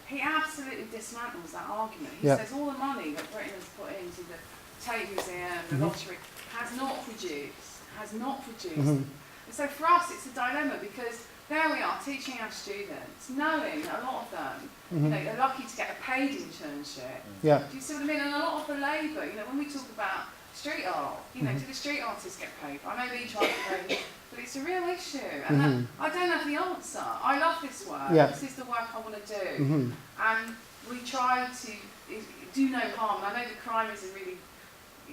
Speaker 20: he absolutely dismantles that argument. He says all the money that Britain has put into the Tate Museum, the lottery, has not produced. And so for us it's a dilemma, because there we are teaching our students, knowing that a lot of them, they're lucky to get a paid internship.
Speaker 1: Yeah.
Speaker 20: Do you see what I mean? And a lot of the labour, when we talk about street art, do the street artists get paid? I know we charge a very but it's a real issue, and I don't have the answer. I love this work.
Speaker 1: Yeah.
Speaker 20: This is the work I want to do, and we try to do no harm. And I know that crime is a really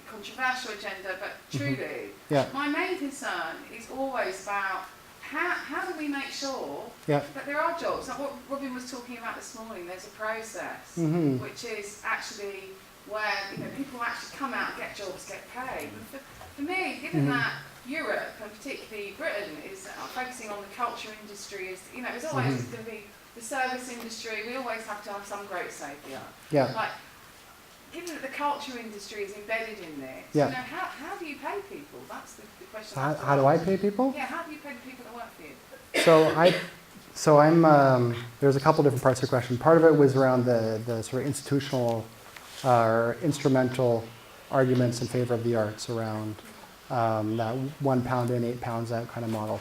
Speaker 20: controversial agenda, but truly, my main concern is always about how do we make sure that there are jobs. Like what Robin was talking about this morning, there's a process which is actually where people actually come out and get jobs, get paid. And for me, given that Europe, and particularly Britain, is focusing on the culture industry, it's always going to be the service industry. We always have to have some great saviour.
Speaker 1: Yeah.
Speaker 20: Like, given that the culture industry is embedded in this, how do you pay people? That's the question.
Speaker 1: How do I pay people?
Speaker 20: Yeah, how do you pay the people that work for you?
Speaker 1: So I'm. There's a couple different parts of the question. Part of it was around the sort of institutional or instrumental arguments in favor of the arts around that £1 in, £8 out kind of model.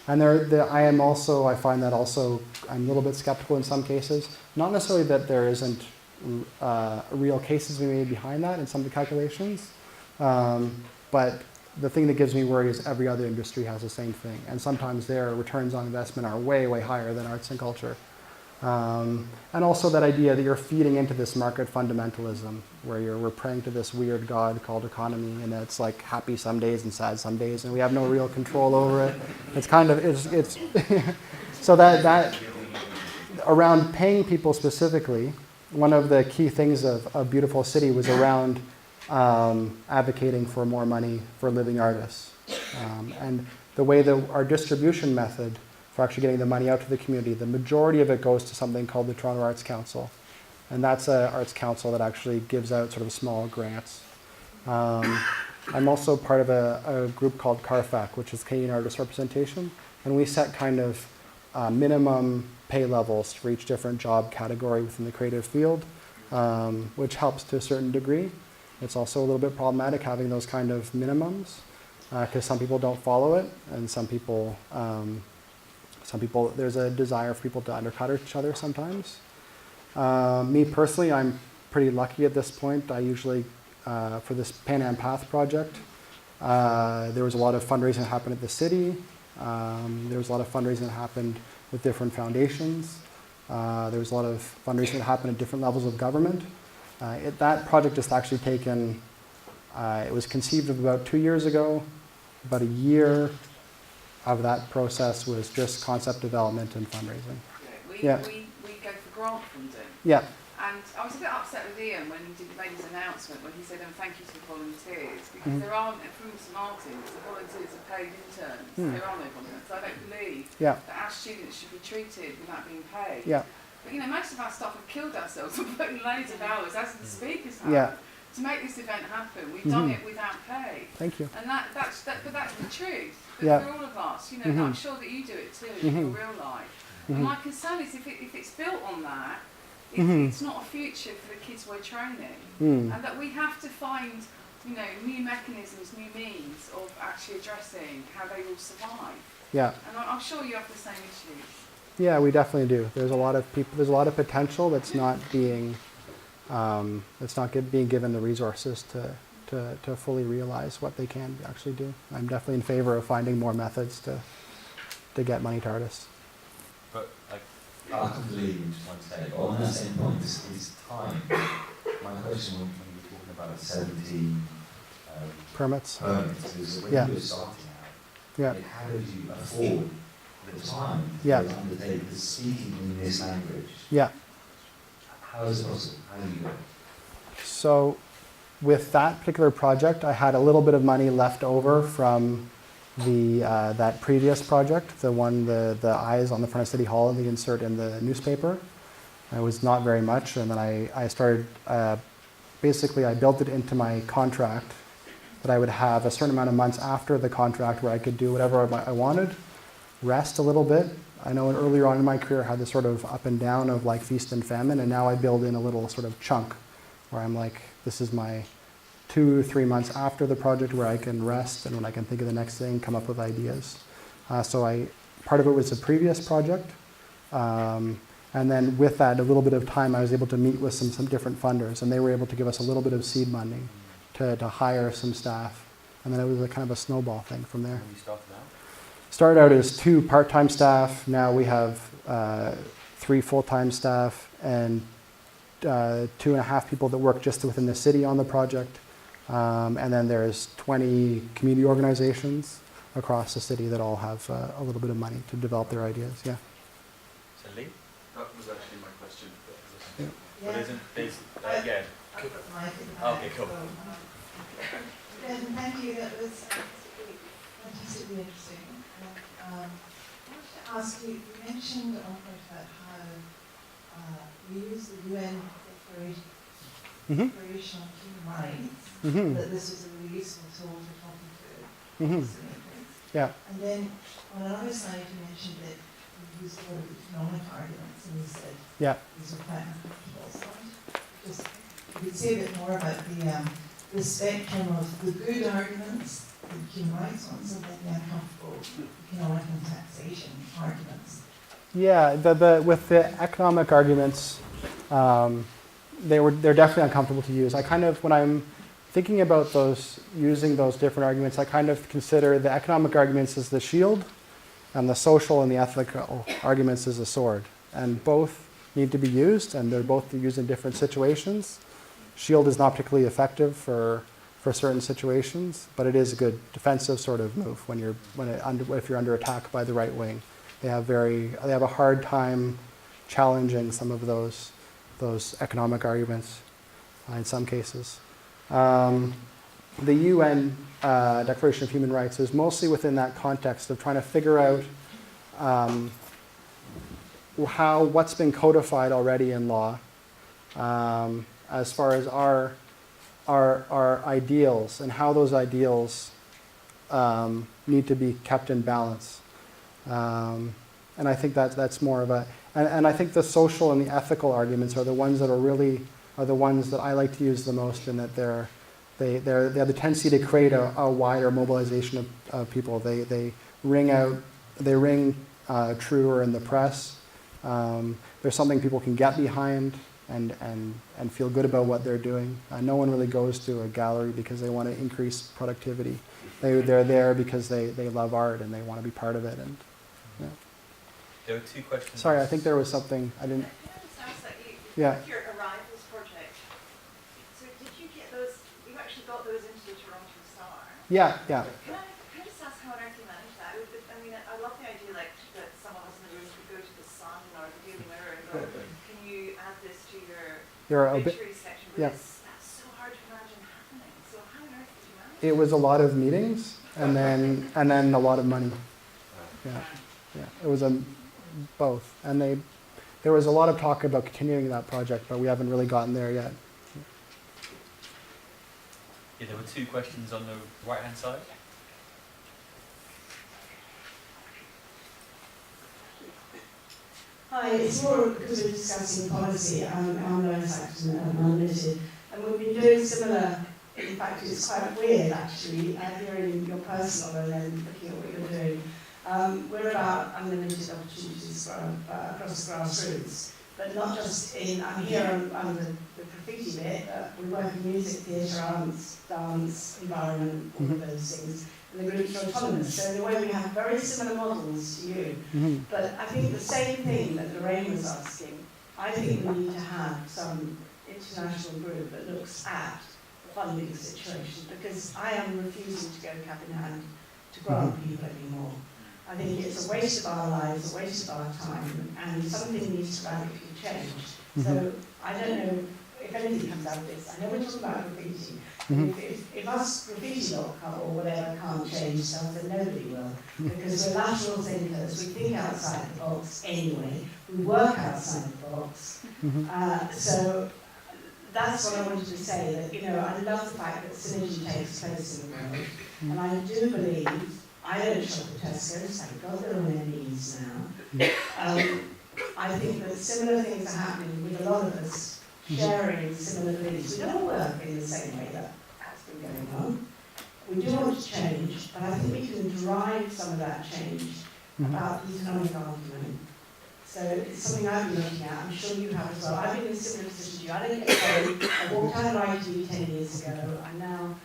Speaker 1: And I find that also, I'm a little bit skeptical in some cases. Not necessarily that there isn't real cases we made behind that in some of the calculations, but the thing that gives me worry is every other industry has the same thing, and sometimes their returns on investment are way, way higher than arts and culture. And also that idea that you're feeding into this market fundamentalism, where we're praying to this weird god called economy, and it's like happy some days and sad some days, and we have no real control over it. It's kind of, it's so that around paying people specifically, one of the key things of a beautiful city was around advocating for more money for living artists. And the way that our distribution method for actually getting the money out to the community, the majority of it goes to something called the Toronto Arts Council. And that's an arts council that actually gives out sort of small grants. I'm also part of a group called CARFAC, which is Canadian Artist Representation. And we set kind of minimum pay levels for each different job category within the creative field, which helps to a certain degree. It's also a little bit problematic having those kind of minimums, because some people don't follow it, and some people, there's a desire for people to undercut each other sometimes. Me personally, I'm pretty lucky at this point. I usually, for this Pan Am Path project, there was a lot of fundraising that happened at the city. There was a lot of fundraising that happened with different foundations. There was a lot of fundraising that happened at different levels of government. That project is actually taken, it was conceived of about 2 years ago. About a year of that process was just concept development and fundraising.
Speaker 20: We go for grant funding.
Speaker 1: Yeah.
Speaker 20: And I was a bit upset with Ian when he made his announcement, when he said, thank you to the volunteers, because there aren't, from St Martin's, the volunteers are paid interns. There are no volunteers. I don't believe that our students should be treated without being paid.
Speaker 1: Yeah.
Speaker 20: But most of our staff have killed ourselves and put in loads of hours, as the speakers have, to make this event happen. We've done it without pay.
Speaker 1: Thank you.
Speaker 20: And that's the truth. But for all of us, I'm sure that you do it too in your real life. And my concern is if it's built on that, it's not a future for the kids we're training. And that we have to find, new mechanisms, new means of actually addressing how they will survive.
Speaker 1: Yeah.
Speaker 20: And I'm sure you have the same issues.
Speaker 1: Yeah, we definitely do. There's a lot of people. There's a lot of potential that's not being being given the resources to fully realize what they can actually do. I'm definitely in favor of finding more methods to get money to artists.
Speaker 17: But I completely want to say, on that same point, is time. My question when you were talking about 17
Speaker 1: permits
Speaker 17: is when you're starting out, how do you afford the time to undertake the speaking in this language?
Speaker 1: Yeah.
Speaker 17: How is it possible? How do you do it?
Speaker 1: So with that particular project, I had a little bit of money left over from that previous project, the one, the eyes on the front of City Hall and the insert in the newspaper. It was not very much, and then I started, basically I built it into my contract that I would have a certain amount of months after the contract where I could do whatever I wanted, rest a little bit. I know earlier on in my career I had this sort of up and down of like feast and famine, and now I build in a little sort of chunk where I'm like, this is my 2-3 months after the project where I can rest and when I can think of the next thing, come up with ideas. So part of it was a previous project. And then with that, a little bit of time, I was able to meet with some different funders, and they were able to give us a little bit of seed money to hire some staff. And then it was a kind of a snowball thing from there.
Speaker 17: When you started out?
Speaker 1: started out as 2 part-time staff. Now we have 3 full-time staff and 2.5 people that work just within the city on the project. And then there's 20 community organizations across the city that all have a little bit of money to develop their ideas. Yeah.
Speaker 21: So Lee? That was actually my question.
Speaker 1: Yeah.
Speaker 21: But isn't this, yeah. Okay, cool.
Speaker 22: Thank you. That was fantastically interesting. I wanted to ask you, you mentioned about how we use the UN Declaration on Human Rights, that this was a really useful tool for talking to
Speaker 1: Yeah.
Speaker 22: And then on another slide you mentioned that you used a lot of economic arguments and you said these are quite uncomfortable. So I wanted to just you could say a bit more about the spectrum of the good arguments, the human rights ones, and then the uncomfortable economic and taxation arguments.
Speaker 1: Yeah, with the economic arguments, they're definitely uncomfortable to use. I kind of, when I'm thinking about using those different arguments, I kind of consider the economic arguments as the shield, and the social and the ethical arguments as a sword. And both need to be used, and they're both used in different situations. Shield is not particularly effective for certain situations, but it is a good defensive sort of move if you're under attack by the right wing. They have a hard time challenging some of those economic arguments in some cases. The UN Declaration of Human Rights is mostly within that context of trying to figure out what's been codified already in law as far as our ideals and how those ideals need to be kept in balance. And I think that's more of a, and I think the social and the ethical arguments are the ones that are the ones that I like to use the most, in that they have the tendency to create a wider mobilization of people. They ring truer in the press. There's something people can get behind and feel good about what they're doing. No one really goes to a gallery because they want to increase productivity. They're there because they love art and they want to be part of it. And yeah.
Speaker 21: There were 2 questions.
Speaker 1: Sorry, I think there was something I didn't. Yeah.
Speaker 22: Your Arrivals project. So did you get those? You actually got those into the Toronto Star.
Speaker 1: Yeah, yeah.
Speaker 22: Can I just ask how on earth you managed that? I mean, I love the idea that some of us in the room could go to the Sun or the Daily Mirror and go, can you add this to your obituary section? But that's so hard to imagine happening. So how on earth did you manage?
Speaker 1: It was a lot of meetings and then a lot of money. Yeah, yeah. It was both, and there was a lot of talk about continuing that project, but we haven't really gotten there yet.
Speaker 21: Yeah, there were 2 questions on the right-hand side.
Speaker 22: Hi, it's more because we're discussing policy. I'm Lois Saxton and I'm Unlimited, and we've been doing similar. In fact, it's quite weird actually, hearing your personal and then looking at what you're doing. We're about unlimited opportunities across the grassroots, but not just I'm here on the graffiti bit, but we work in music, theatre, dance, environment, all of those things. And the groups are autonomous, so in a way we have very similar models to you. But I think the same thing that Lorraine was asking, I think we need to have some international group that looks at the funding situation, because I am refusing to go cap in hand to grant people anymore. I think it's a waste of our lives, a waste of our time, and something needs to radically change. So I don't know if anything comes out of this. I know we're talking about graffiti. If us graffiti or whatever can't change stuff, then nobody will. Because we're lateral thinkers, we think outside the box anyway, we work outside the box. So that's what I wanted to say, that I love the fact that synergy takes place in the world. And I do believe, I don't shop at Tesco's, thank God they're on their knees now. I think that similar things are happening with a lot of us sharing similar beliefs. We don't work in the same way that has been going on. We do want to change, but I think we can drive some of that change about the economic argument. So it's something I've been looking at, I'm sure you have as well. I've been in a similar position to you. I didn't get paid. I walked out of ITV 10 years ago. I'm now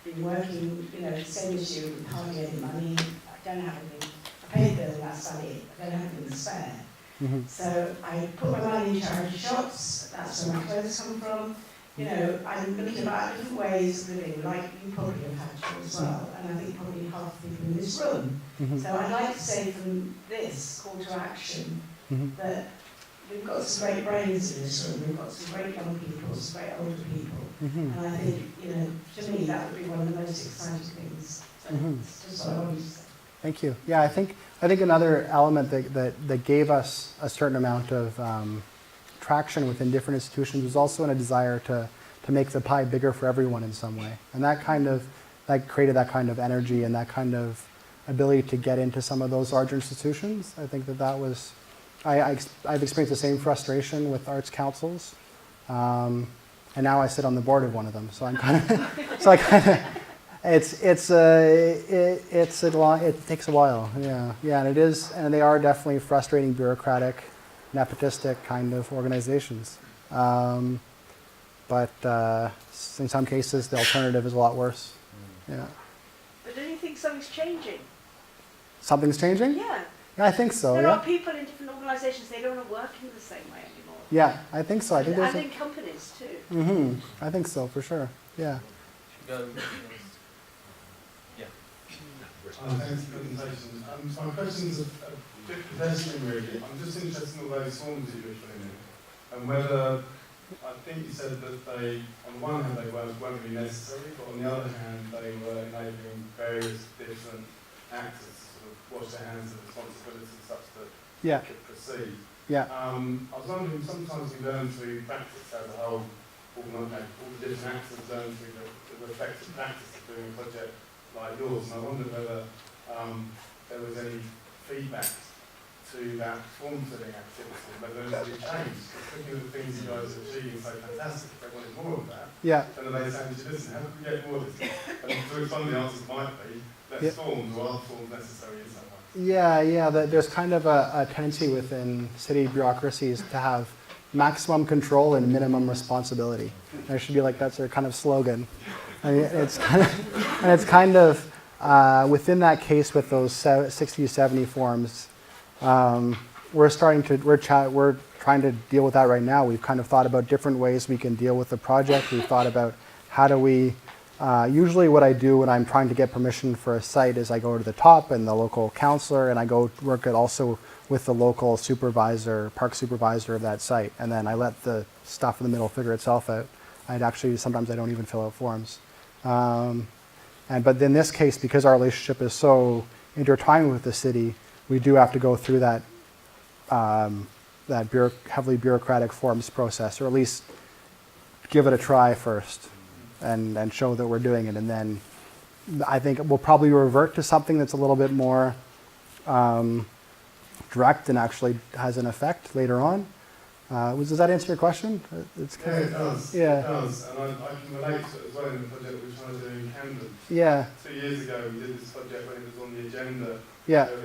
Speaker 22: been working, the same as you, with hardly any money. I don't have anything, I paid the bill last Sunday, I don't have anything to spare. So I put my money in charity shops, that's where my clothes come from. You know, I'm looking about different ways of living, like you probably have had to as well, and I think probably half the people in this room. So I'd like to say from this call to action that we've got some great brains in this room, we've got some great young people, some great older people, and I think, you know, to me that would be one of the most exciting things. So it's just what I wanted to say.
Speaker 1: Thank you. Yeah, I think another element that gave us a certain amount of traction within different institutions was also in a desire to make the pie bigger for everyone in some way, and that created that kind of energy and that kind of ability to get into some of those larger institutions. I think that was I've experienced the same frustration with arts councils, and now I sit on the board of one of them. So I'm kind of it takes a while. Yeah, and it is, and they are definitely frustrating, bureaucratic, nepotistic kind of organizations. But in some cases, the alternative is a lot worse. Yeah.
Speaker 2: But do you think something's changing?
Speaker 1: Something's changing?
Speaker 2: Yeah.
Speaker 1: Yeah, I think so.
Speaker 2: There
Speaker 1: Yeah.
Speaker 2: are people in different organisations, they don't work in the same way anymore.
Speaker 1: Yeah, I think so. I think
Speaker 2: and in companies too.
Speaker 1: I think so, for sure. Yeah.
Speaker 4: Thanks for the presentation. So my question's a bit pedestrian really. I'm just interested in all those forms that you were filling in, and whether, I think you said that they, on the one hand they weren't really necessary, but on the other hand they were enabling various different actors to sort of wash their hands of responsibility such that they could proceed.
Speaker 1: Yeah.
Speaker 4: I was wondering, sometimes we learn through practice as a whole, all the different actors learn through the effective practice of doing a project like yours, and I wonder whether there was any feedback to that form filling activity, whether there was any change. Because looking at the things you guys are achieving so fantastic, if they wanted more of that, then are they saying to you, listen, how can we get more of this? And some of the answers might be less forms or other forms necessary in some way.
Speaker 1: Yeah. There's kind of a tendency within city bureaucracies to have maximum control and minimum responsibility. There should be that's their kind of slogan. I mean, it's kind of within that case with those 60 to 70 forms, we're trying to deal with that right now. We've kind of thought about different ways we can deal with the project. We've thought about how do we, usually what I do when I'm trying to get permission for a site is I go to the top and the local councillor, and I go work also with the local supervisor, park supervisor of that site, and then I let the stuff in the middle figure itself out. Sometimes I don't even fill out forms. But in this case, because our relationship is so intertwined with the city, we do have to go through that heavily bureaucratic forms process, or at least give it a try first, and show that we're doing it. And then I think we'll probably revert to something that's a little bit more direct and actually has an effect later on. Does that answer your question?
Speaker 4: It does.
Speaker 1: Yeah.
Speaker 4: It does, and I can relate to it as well in the project we're trying to do in Camden.
Speaker 1: Yeah.
Speaker 4: 2 years ago we did this project when it was on the agenda.
Speaker 1: Yeah.
Speaker 4: So it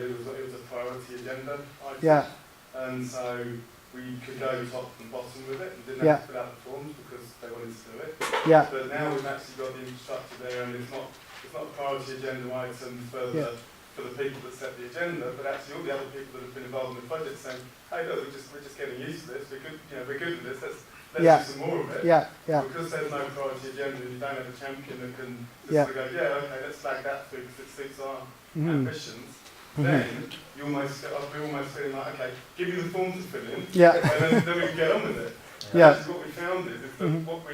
Speaker 4: was a priority agenda item.
Speaker 1: Yeah.
Speaker 4: And so we could go top and bottom with it and didn't have to fill out the forms because they wanted to do it.
Speaker 1: Yeah.
Speaker 4: But now we've actually got the infrastructure there, and it's not a priority agenda item for the people that set the agenda, but actually all the other people that have been involved in the project saying, hey look, we're just getting used to this, we're good at this, let's do some more of it.
Speaker 1: Yeah.
Speaker 4: Because there's no priority agenda and you don't have a champion that can just sort of go, okay, let's flag that through because it suits our ambitions. Then we're almost feeling like, okay, give me the form to fill in, and then we can get on with it. Actually what we found is that what we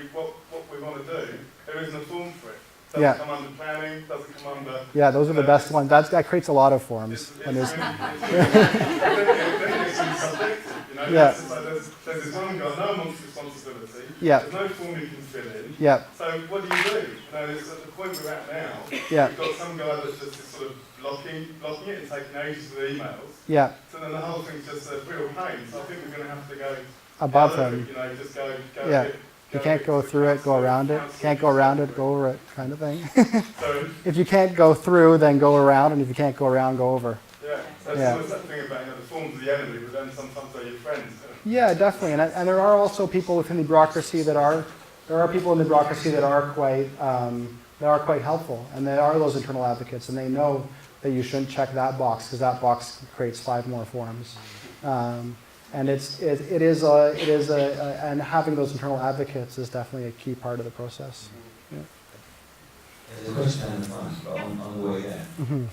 Speaker 4: want to do, there isn't a form for it. Doesn't come under planning, doesn't come under...
Speaker 1: Yeah, those are the best ones. That creates a lot of forms.
Speaker 4: There's this one guy, no one wants responsibility. There's no form you can fill in. So what do? It's at the point we're at now. We've got some guy that's just sort of blocking it and taking ages for the emails. So then the whole thing's just a real pain. So I think we're going to have to go
Speaker 1: above him.
Speaker 4: Just go
Speaker 1: You can't go through it, go around it. Can't go around it, go over it, kind of thing. If you can't go through, then go around, and if you can't go around, go over.
Speaker 4: That's that thing about the forms of the enemy, but then sometimes they're your friends.
Speaker 1: Yeah, definitely, and there are also people within the bureaucracy that are quite helpful, and there are those internal advocates, and they know that you shouldn't check that box because that box creates 5 more forms. And and having those internal advocates is definitely a key part of the process. Yeah.
Speaker 17: There's a question down the front, but on the way there.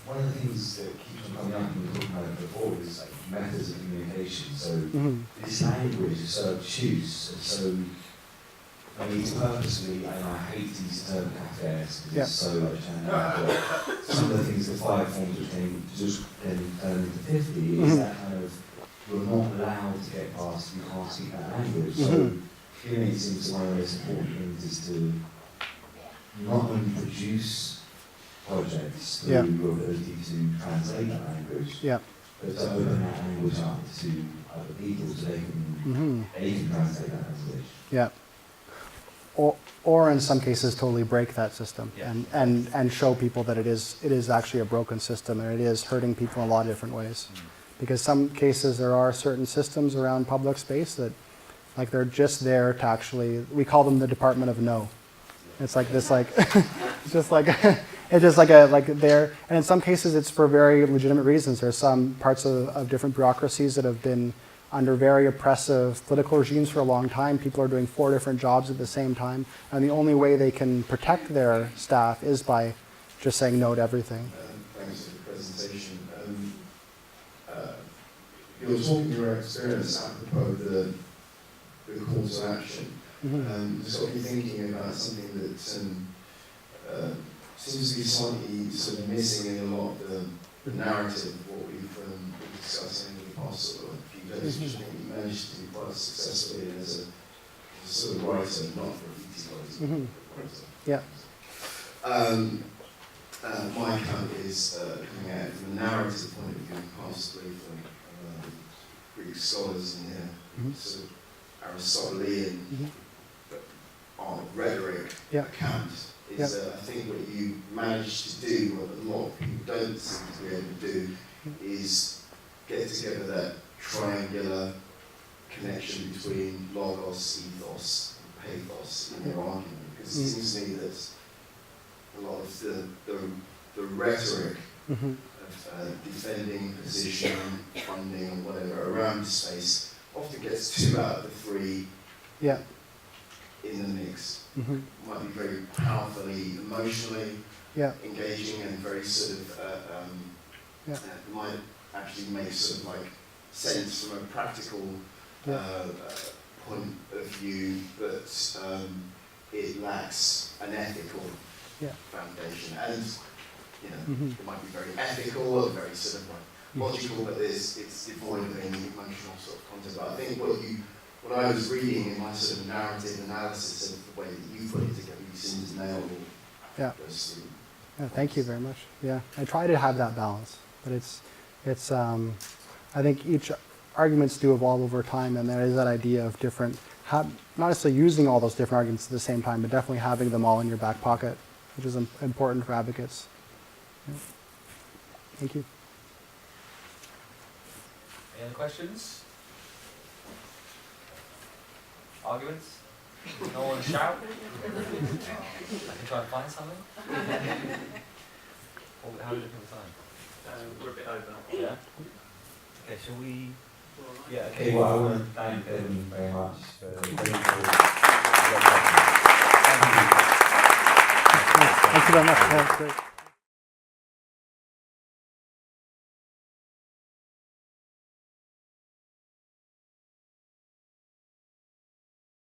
Speaker 17: One of the things that keeps on coming up, and we were talking about it before, is like methods of communication. So this language is so obtuse, and so I mean, it's purposely, and I hate to use the term cafes because it's so like but some of the things, the 5 forms which can just then turn into 50 is that kind of you're not allowed to get past, you can't speak that language. So to me, it seems one of the most important things is to not only produce projects through your ability to translate that language, but to open that language up to other people so they can translate that language.
Speaker 1: Yeah. Or in some cases totally break that system and show people that it is actually a broken system and it is hurting people in a lot of different ways. Because some cases there are certain systems around public space that like they're just there to actually, we call them the Department of No. It's like this like it's just like there, and in some cases it's for very legitimate reasons. There's some parts of different bureaucracies that have been under very oppressive political regimes for a long time. People are doing 4 different jobs at the same time, and the only way they can protect their staff is by just saying no to everything.
Speaker 5: Thanks for the presentation. You're talking your experience apropos the call to action. Just got me thinking about something that seems to be slightly sort of missing in a lot of the narrative of what we've been discussing in the past sort of few days, which I think you managed to do quite successfully as a sort of writer, not graffiti writer.
Speaker 1: Yeah.
Speaker 5: My account is coming out from a narrative point of view, possibly from Greek scholars in here, sort of Aristotelian rhetoric account is I think what you managed to do, what a lot of people don't seem to be able to do, is get together that triangular connection between logos, ethos, and pathos in your argument. Because it seems to me that a lot of the rhetoric of defending position, funding, or whatever around space often gets 2 out of the 3 in the mix. Might be very powerfully, emotionally engaging and very sort of might actually make sort of like sense from a practical point of view, but it lacks an ethical foundation. And you know, it might be very ethical or very sort of like logical, but it's devoid of any emotional sort of content. But I think what I was reading in my sort of narrative analysis of the way that you put it together, you seem to nail those 3.
Speaker 1: Thank you very much. Yeah, I try to have that balance, but it's I think each arguments do evolve over time, and there is that idea of different, not necessarily using all those different arguments at the same time, but definitely having them all in your back pocket, which is important for advocates. Yeah. Thank you.
Speaker 7: Any other questions? Arguments? No one shout? I can try and find something. How did it come time? We're a bit over. Yeah? Okay, shall we? Yeah, okay.
Speaker 17: Well, I want to thank Devon very much for the
Speaker 1: Thank you very much. That's great.